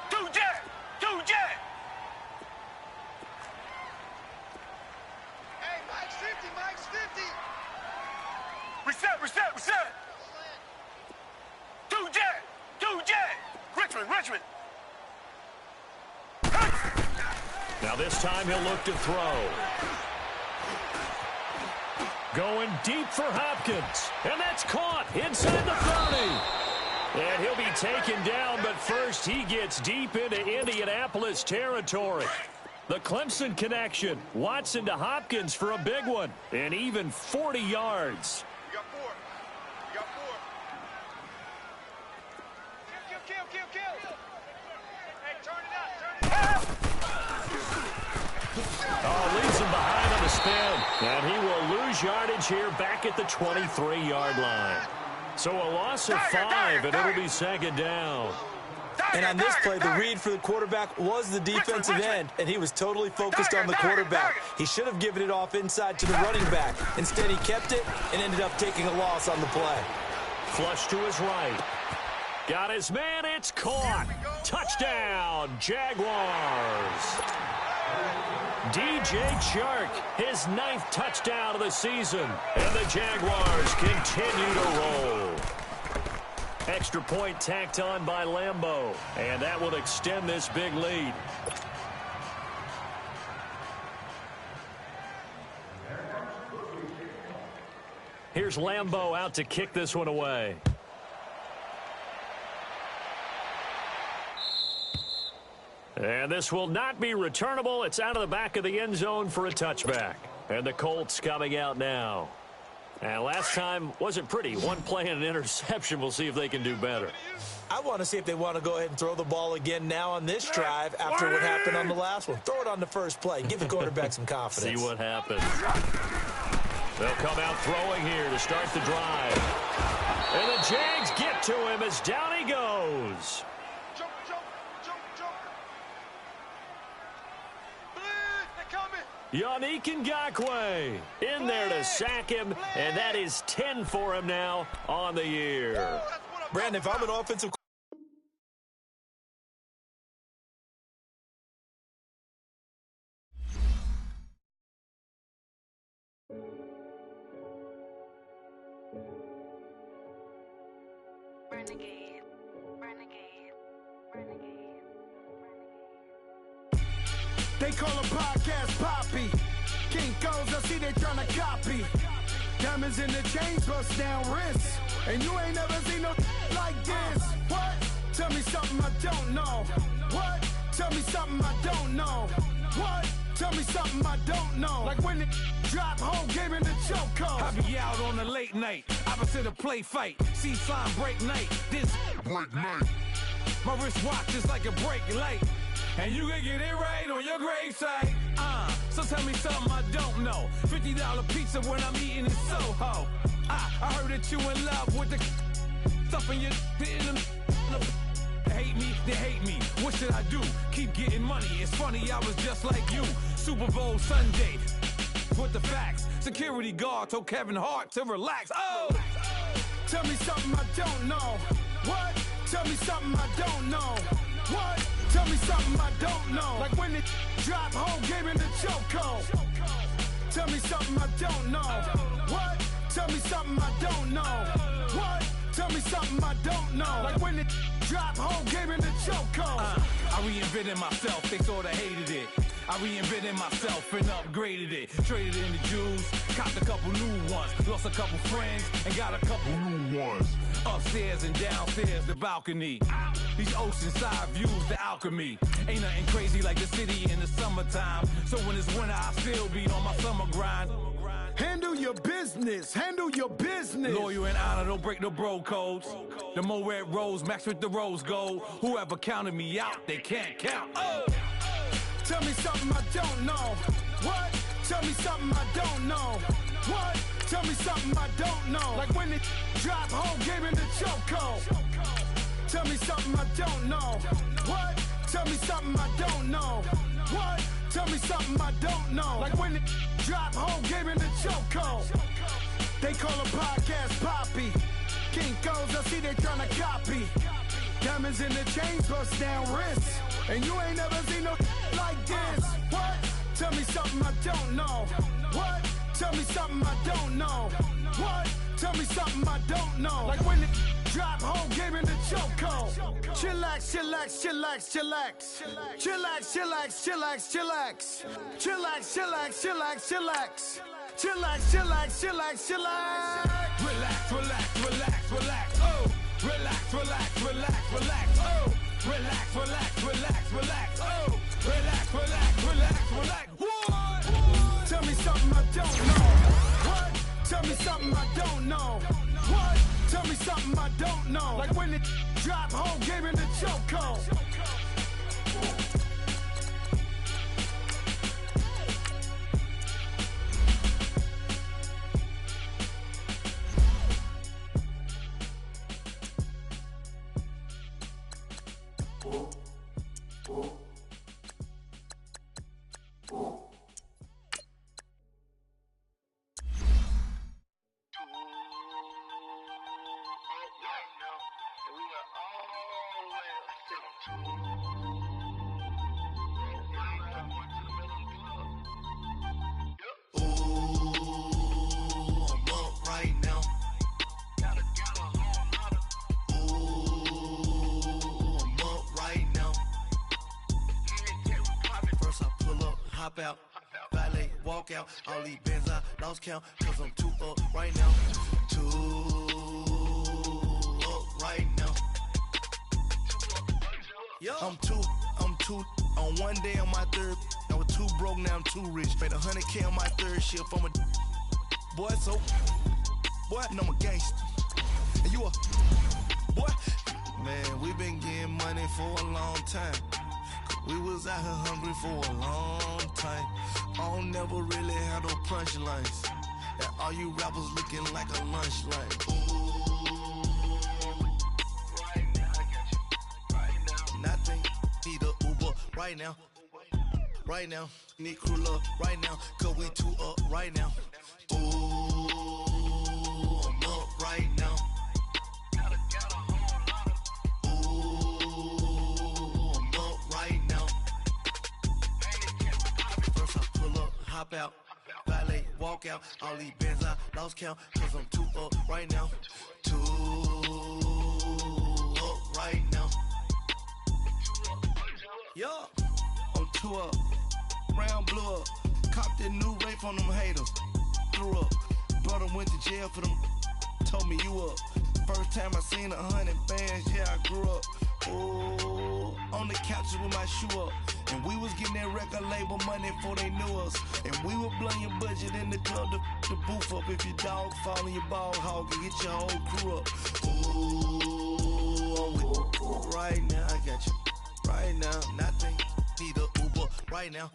Two jet! Hey, Mike's 50, Mike's 50. Reset! Two jet! Richmond! Now this time he'll look to throw. Going deep for Hopkins. And that's caught inside the 30. And he'll be taken down, but first he gets deep into Indianapolis territory. The Clemson connection. Watson to Hopkins for a big one. And even 40 yards. You got 4. Kill. Hey, turn it up. Oh, leaves him behind on the spin. And he will lose yardage here back at the 23-yard line. So a loss of 5, and it'll be 2nd down. And on this play, the read for the quarterback was the defensive end, and he was totally focused on the quarterback. He should have given it off inside to the running back. Instead, he kept it and ended up taking a loss on the play. Flush to his right. Got his man. It's caught. Touchdown, Jaguars. DJ Chark, his 9th touchdown of the season. And the Jaguars continue to roll. Extra point tacked on by Lambeau. And that will extend this big lead. Here's Lambeau out to kick this one away. And this will not be returnable. It's out of the back of the end zone for a touchback. And the Colts coming out now. And last time wasn't pretty. One play and an interception. We'll see if they can do better. I want to see if they want to go ahead and throw the ball again now on this drive after what happened on the last one. Throw it on the first play. Give the quarterback some confidence. See what happens. They'll come out throwing here to start the drive. And the Jags get to him as down he goes. Jump, jump, jump, jump. They're coming. Yannick Ngakoue in there to sack him, and that is 10 for him now on the year. Brandon, if I'm an offensive Renegade, renegade, renegade, They call a podcast Poppy. Kinkos, I see they tryna copy. Diamonds in the chains, bust down wrists. And you ain't never seen no like this. What? Tell me something I don't know. What? Tell me something I don't know. What? Tell me something I don't know. Like when it drop whole game in the chokehold. I be out on a late night, opposite a play fight. See slime break night, this break night. My wristwatch is like a break light. And you can get it right on your gravesite. So tell me something I don't know. $50 pizza when I'm eating in Soho. I heard that you in love with the stuff in your hate me, they hate me. What should I do? Keep getting money. It's funny, I was just like you. Super Bowl Sunday with the facts. Security guard told Kevin Hart to relax. Oh! Tell me something I don't know. What? Tell me something I don't know. What? Tell me something I don't know. Like when it drop whole game in the chokehold. Tell me something I don't know. What? Tell me something I don't know. What? Tell me something I don't know. Like when it drop whole game in the chokehold. I reinvented myself, they sorta hated it. I reinvented myself and upgraded it. Traded in the Jews, copped a couple new ones. Lost a couple friends and got a couple new ones. Upstairs and downstairs, the balcony. These oceanside views, the alchemy. Ain't nothing crazy like the city in the summertime. So when it's winter, I still be on my summer grind. Handle your business. Handle your business. Loyal and honor, don't break no bro codes. The more red rose, match with the rose gold. Whoever counted me out, they can't count. Oh! Tell me something I don't know. What? Tell me something I don't know. What? Tell me something I don't know. Like when it drop whole game in the chokehold. Tell me something I don't know. What? Tell me something I don't know. What? Tell me something I don't know. Like when it drop whole game in the chokehold. They call a podcast Poppy. Kinkos, I see they tryna copy. Diamonds in the chains, bust down wrists. And you ain't never seen no like this. What? Tell me something I don't know. What? Tell me something I don't know. What? Tell me something I don't know. Like when it drop whole game in the chokehold. Chillax, chillax, chillax, chillax. Chillax, chillax, chillax, chillax. Chillax, chillax, chillax, chillax. Chillax, chillax, chillax, chillax. Relax, relax, relax, relax. Oh! Relax, relax, relax, relax. Oh! Relax, relax, relax, relax. Oh! Relax, relax, relax, relax. What? Tell me something I don't know. What? Tell me something I don't know. What? Tell me something I don't know. Like when it drop whole game in the chokehold. Right now. out. Valet, walk out. All these bands I lost count, cause I'm too up right now. Too up right now. I'm too on one day on my third. I was too broke, now I'm too rich. Made 100K on my third shift from a boy, so boy, and I'm a gangster. And you a boy. Man, we been getting money for a long time. We was out here hungry for a long time. I don't never really have no punchlines. And all you rappers looking like a lunch line. Right now, I got you. Right now, nothing. Need a Uber right now. Right now, need crew love right now. Cause we too up right now. Ooh, I'm up right now. Hop out, valet, walk out. All these bands I lost count, cause I'm too up right now. Too up right now. Yeah, I'm too up. Round blew up. Copped that new rape on them haters. Threw up. Brother went to jail for them. Told me you up. First time I seen 100 bands, yeah, I grew up. Ooh, on the couches with my shoe up. And we was getting that record label money before they knew us. And we would blow your budget in the club to boof up. If your dog fall in your ball hog and get your whole crew up. Ooh, I'm with right now, I got you. Right now, nothing. Need a Uber right now.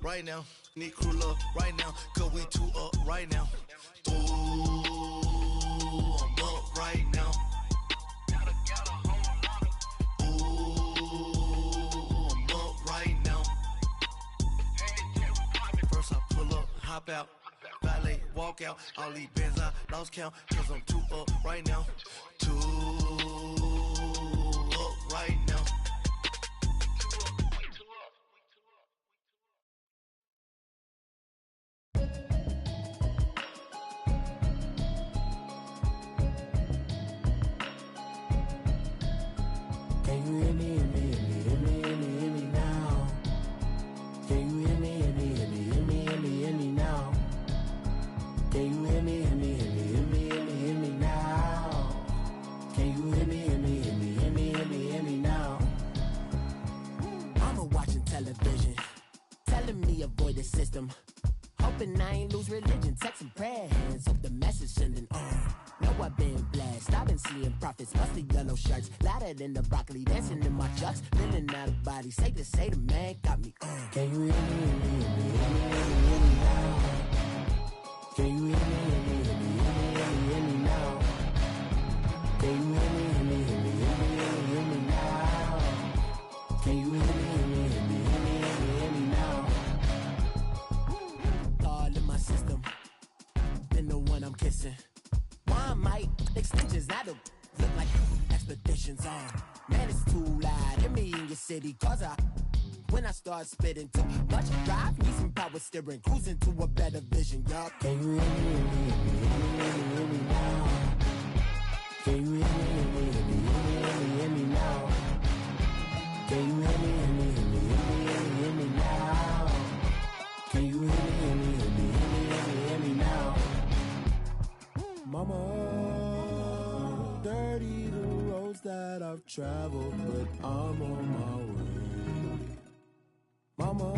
Right now, need crew love right now. Cause we too up right now. Ooh, I'm up right now. Hop out, valet, walk out. All these bands I lost count, cause I'm too up right now. Too up right now. Can you hear me, hear me, hear me, hear me, hear me, hear me now? Can you hear me, hear me, hear me, hear me, hear me, hear me now? Can you hear me, hear me, hear me, hear me, hear me, hear me now? Can you hear me, hear me, hear me, hear me, hear me, hear me now? Mama watching television, telling me avoid the system. Hoping I ain't lose religion, texting prayer hands, hope the message sending on. Know I've been blessed, I've been seeing prophets, musty yellow shirts, louder than the broccoli, dancing in my chucks, feeling out of body, safe to say the man got me on. Can you hear me, hear me, hear me, hear me, hear me, hear me now? Can you hear me, hear me, hear me, hear me, hear me, hear me now? Can you hear me, hear me, hear me, hear me, hear me, hear me now? Can you hear me, hear me, hear me, hear me, hear me, hear me now? All in my system, been the one I'm kissing. Why might extensions now look like expeditions on? Man, it's too loud. Hear me in your city, cause when I start spitting too much drive, need some power steering, cruising to a better vision, y'all. Can you hear me, hear me, hear me, hear me, hear me now? Can you hear me, hear me, hear me, hear me, hear me, hear me now? Can you hear me, hear me, hear me, hear me, hear me, hear me now? Can you hear me, hear me, hear me, hear me, hear me, hear me now? Mama, dirty the roads that I've traveled, but I'm on my way. Mama,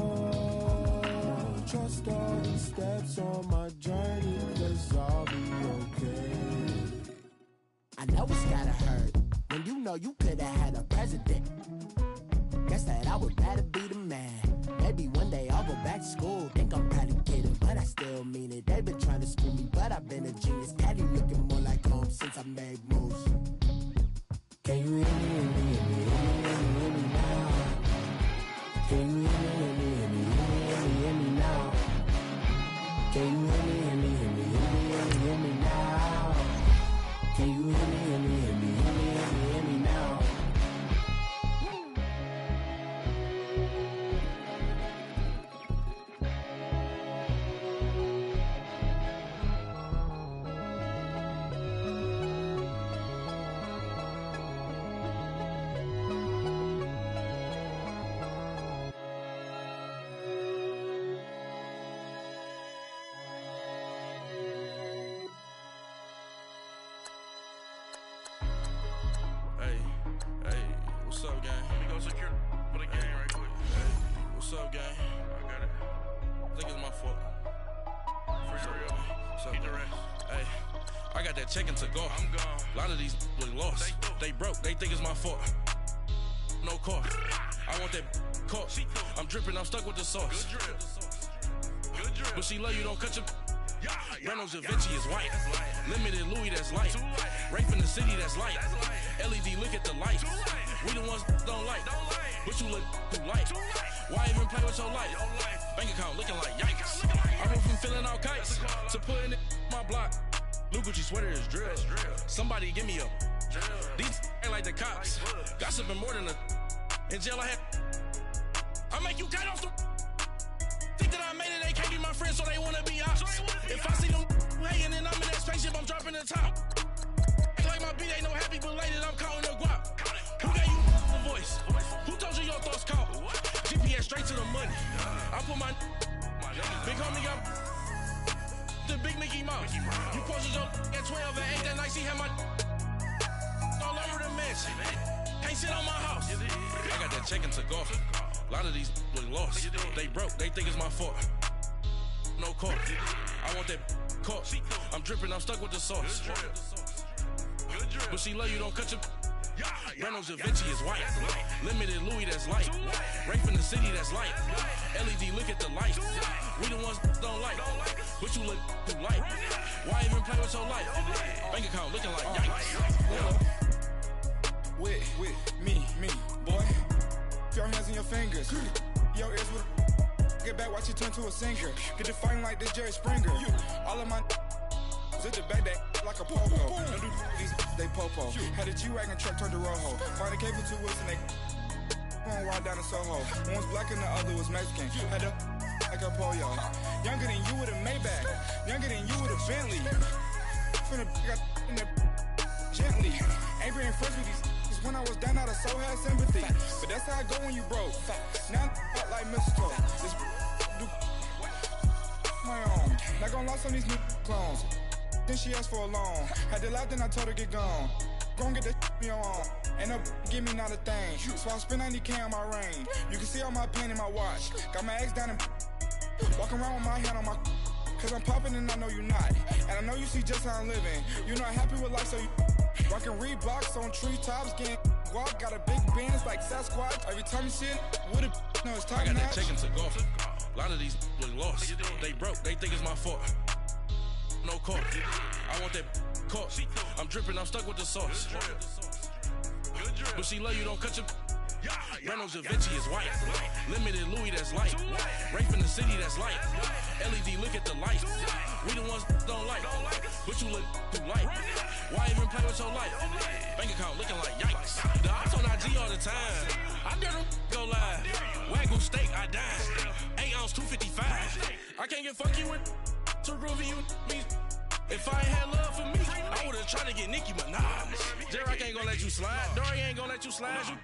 trust all the steps on my journey, cause I'll be okay. I know it's gotta hurt when you know you could've had a president. Guess that I would rather be the man. Maybe one day I'll go back to school. Think I'm probably kidding, but I still mean it. They've been trying to school me, but I've been a genius. Daddy looking more like home since I made moves. Can you hear me, hear me, hear me, hear me, hear me now? Can you hear me, hear me, hear me, hear me, hear me, hear me now? Can you hear me, hear me, hear me, hear me, hear me, hear me now? Can you hear me, hear me, hear me, hear me, hear me, hear me now? For the game right quick. What's up, gang? I got it. I think it's my fault. For real. Keep the rest. Hey, I got that check-in to go. I'm gone. A lot of these look lost. They broke. They think it's my fault. No car. I want that caught. I'm dripping. I'm stuck with the sauce. Good drip. But she love you. Don't cut your. Reynolds Da Vinci is white. Limited Louis, that's light. Rape in the city, that's light. LED, look at the lights. We the ones don't like. But you look too light. Why even play with your life? Bank account looking like yikes. I went from filling out kites to putting it in my block. Blue Gucci sweater is drill. Somebody give me a. These ain't like the cops. Gossiping more than a. In jail I had. I make you cut off the. Think that I made it, they can't be my friends, so they wanna be ops. If I see them hating and I'm in that spaceship, I'm dropping the top. Act like my beat ain't no happy belated, I'm counting the guap. Who gave you the voice? Who told you your thoughts count? GPS straight to the money. I put my big homie up the big Mickey Mouse. You posted your at 12 and 8 that night, she had my all over the mansion. Can't sit on my house. I got that check-in to go. A lot of these look lost. They broke. They think it's my fault. No car. I want that caught. I'm dripping. I'm stuck with the sauce. But she love you. Don't cut your. Reynolds Da Vinci is white. Limited Louis, that's light. Rape in the city, that's light. LED, look at the lights. We the ones don't like. But you look too light. Why even play with your life? Bank account looking like yikes. With me, boy. Your hands and your fingers. Your ears with a. Get back, watch you turn to a singer. Get to fighting like this Jerry Springer. All of my. Zit the back that like a popo. Don't do these, they popo. Had a G-Wagon truck turned to Rojo. Find a cable 2 wheels and they. Going wild down in Soho. One was black and the other was Mexican. Had a. Like a pollo. Younger than you with a Maybach. Younger than you with a Bentley. From the. Got in the. Gently. Ain't being friends with these. When I was down, I so had sympathy. But that's how I go when you broke. Now I'm like mistletoe. This do my own. Not gonna lost on these new clones. Then she asked for a loan. Had to laugh, then I told her get gone. Gon' get that me on. Ain't no give me not a thing. So I spend 90K on my ring. You can see all my pain in my watch. Got my ex down and walking around with my hand on my. Cause I'm popping and I know you not. And I know you see just how I'm living. You're not happy with life, so you. Rockin' Reeboks on treetops, getting guap, got a big band, it's like Sasquatch. Every time you see it, with it, no, it's top I got notch. that check-in to go. A lot of these look lost. They broke, they think it's my fault. No car. I want that caught. I'm dripping, I'm stuck with the sauce. But she love you, don't cut your. Reynolds Da Vinci is white. Limited Louis, that's light. Rape in the city, that's light. LED, look at the lights. We the ones don't like. But you look too light. Why even play with your life? Bank account looking like yikes. The ops on IG all the time. I dare them go live. Wagyu steak, I dine. 8 ounce, 255. I can't get funky with too groovy you me. If I ain't had love for me, I would've tried to get Nicki Minaj. Derek ain't gonna let you slide. Dory ain't gonna let you slide. You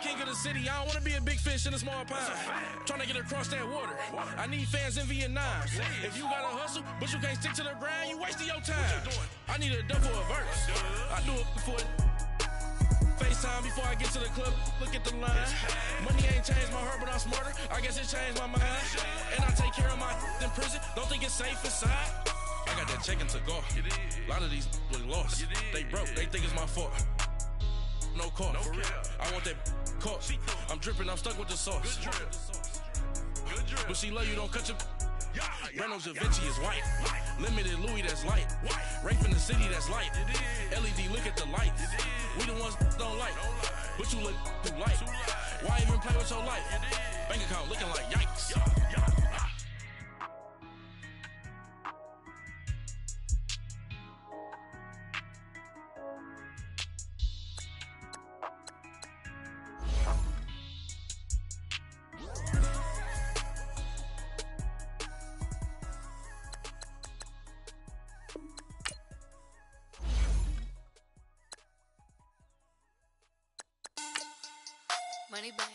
king of the city, I don't wanna be a big fish in a small pond. Trying to get across that water. I need fans in Vietnam. If you gotta hustle, but you can't stick to the grind, you wasting your time. I need a double a verse. I do it for FaceTime before I get to the club. Look at the line. Money ain't changed my heart, but I'm smarter. I guess it changed my mind. And I take care of my in prison. Don't think it's safe inside. I got that check-in to go. A lot of these look lost. They broke. They think it's my fault. No car. I want that caught. I'm dripping, I'm stuck with the sauce. But she love you, don't cut your. Reynolds Da Vinci is white. Limited Louis, that's light. Rape in the city, that's light. LED, look at the lights. We the ones don't like. But you look too light. Why even play with your life? Bank account looking like yikes. Money back.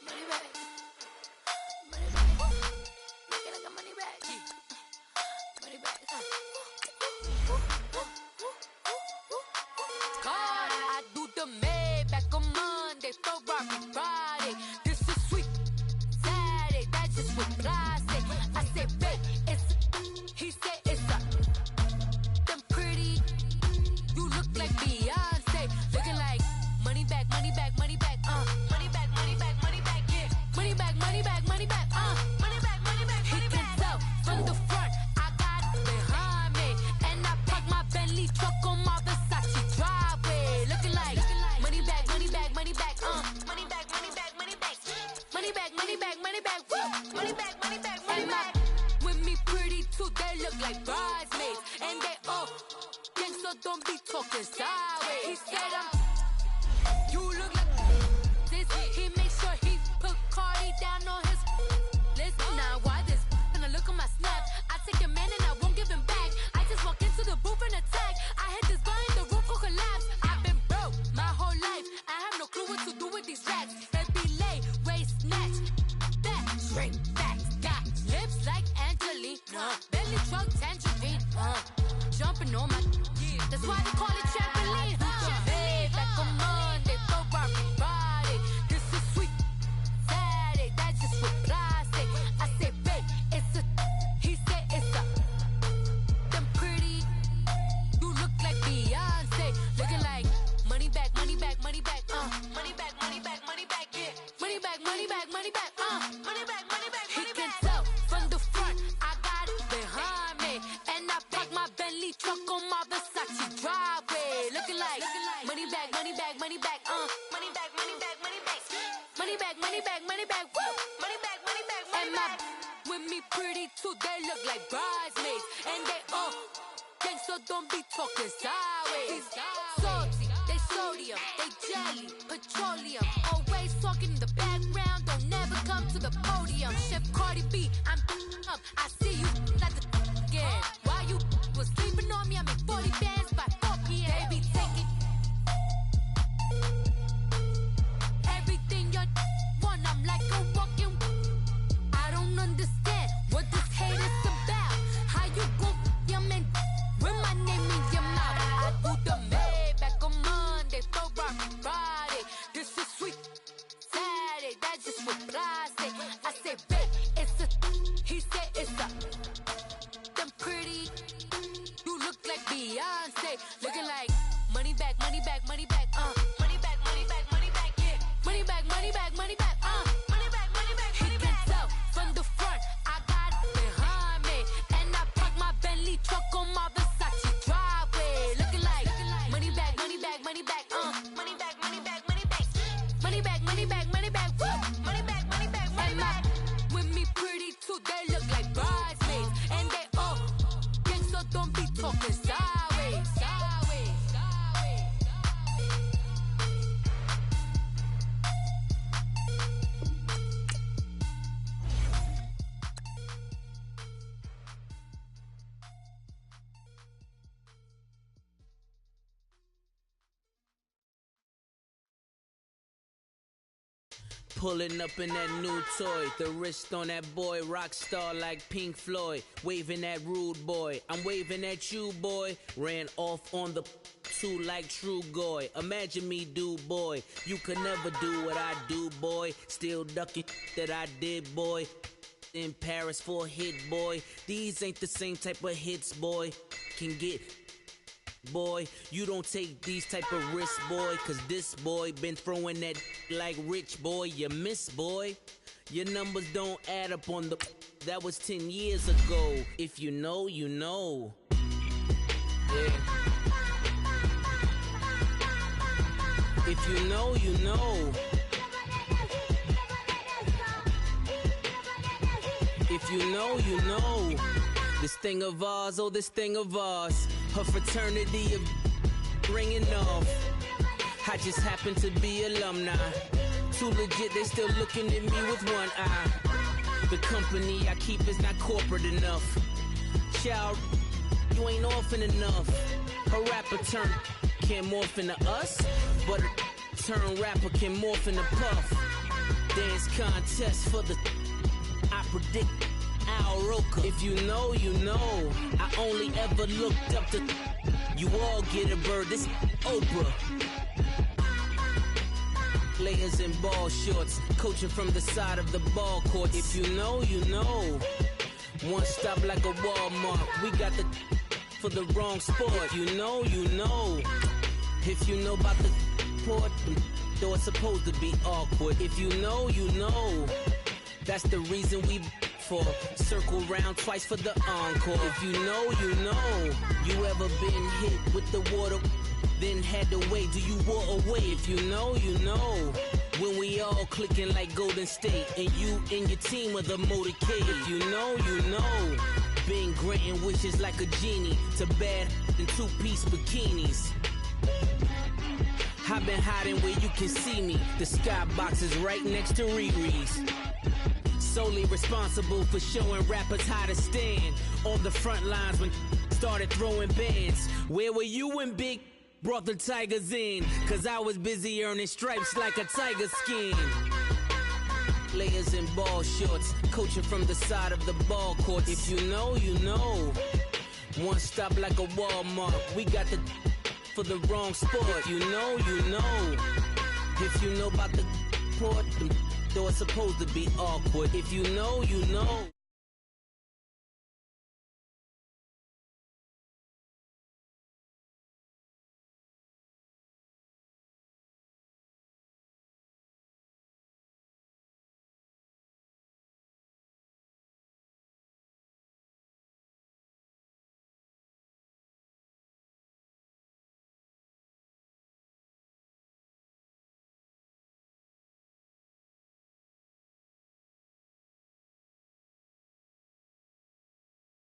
Money back. Money back. Make it like a money back. Money back. God, I do the Maybach on money. Monday, Ferrari Friday. This is sweet Saturday. That's just what I say. I say, babe, it's he said it's a them pretty. You look like Beyonce, looking like money back, money back, money back, money back, money back, money back, yeah, money back, money back, money back, money back, money back, money back. He can tell from the front, I got it behind me, and I park my Bentley truck on my Versace driveway, looking like money back, money back, money back, money back, money back, money back, money back, money back, money back, money back, money back, money back. With me pretty too, they look like bridesmaids, and they all gang, so don't be talking sideways. He said you look like this. He make sure he put Cardi down on his list. Now why this? Gonna look on my snap. I take a man and I won't give him back. I just walk into the booth and attack. I hit this guy in the roof will collapse. I've been broke my whole life. I have no clue what to do with these racks. Baby lay, waist snatch, back, shrink, back. Got lips like Angelina, belly truck tangerine, jumping on my. That's why they call it trampoline. Babe, back on Monday, Ferrari Friday. This is sweet Saturday. That's just what I say. I say, babe, it's a. He said it's a. Them pretty. You look like Beyonce, looking like money back, money back, money back, money back, money back, money back, yeah, money back, money back, money back, money back, money back. He can tell from the front, I got it behind me, and I park my Bentley truck on my Versace driveway, looking like money back, money back, money back, money back, money back, money back, money back, money back, money back, woo, money back, money back, money back. With me pretty too, they look like bridesmaids, and they all gang, so don't be talking sideways. Salty, they sodium, they jelly, petroleum, always talking in the background, don't never come to the podium. Chef Cardi B, I'm up, I see you at the again. While you was sleeping on me, I make 40 bands by 4 p.m. Baby, take it. Everything you want, I'm like a walking. I don't understand what this hate is about. How you go your man with my name in your mouth? I do the Maybach on Monday, Ferrari Friday. This is sweet Saturday. That's just what I say. I say, babe, it's a. He said it's a. Them pretty. You look like Beyonce, looking like money back, money back, money back, money back, money back, money back, yeah, money back, money back, money back, money back, money back. He can tell from the front, I got it behind me, and I park my Bentley truck on my Versace driveway, looking like money back, money back, money back, money back, money back, money back, money back, money back, money back, money back, money back, money back. With me pretty too, they look like bridesmaids, and they all gang, so don't be talking sideways, sideways, sideways. Pulling up in that new toy, the wrist on that boy, rock star like Pink Floyd, waving at rude boy, I'm waving at you boy, ran off on the two like True Goy, imagine me do boy, you could never do what I do boy, still ducking that I did boy, in Paris for a hit boy, these ain't the same type of hits boy, can get boy, you don't take these type of risks, boy, cause this boy been throwing that like rich boy, you miss, boy. Your numbers don't add up on the, that was 10 years ago. If you know, you know. Yeah. If you know, you know. If you know, you know. This thing of ours, oh, this thing of ours. Her fraternity of ringing off. I just happen to be alumni. Too legit, they still looking at me with one eye. The company I keep is not corporate enough. Child, you ain't orphan enough. A rapper turn can't morph into us, but a turn rapper can morph into Puff. Dance contest for the I predict Al Roker. If you know, you know. I only ever looked up to you all get a bird. This Oprah. Layers and ball shorts, coaching from the side of the ball court. If you know, you know. One stop like a Walmart. We got the for the wrong sport. You know, you know. If you know about the port, though it's supposed to be awkward. If you know, you know. That's the reason we for circle round twice for the encore. If you know, you know. You ever been hit with the water, then had to wait? Do you walk away? If you know, you know. When we all clicking like Golden State, and you and your team are the motorcade. If you know, you know. Been granting wishes like a genie to bad in two-piece bikinis. I've been hiding where you can see me. The skybox is right next to Riri's. Solely responsible for showing rappers how to stand on the front lines when started throwing bands. Where were you when Big brought the Tigers in? Cause I was busy earning stripes like a tiger skin. Layers and ball shorts, coaching from the side of the ball court. If you know, you know. One stop like a Walmart. We got the for the wrong sport. You know, you know. If you know about the port, though it's supposed to be awkward. If you know, you know.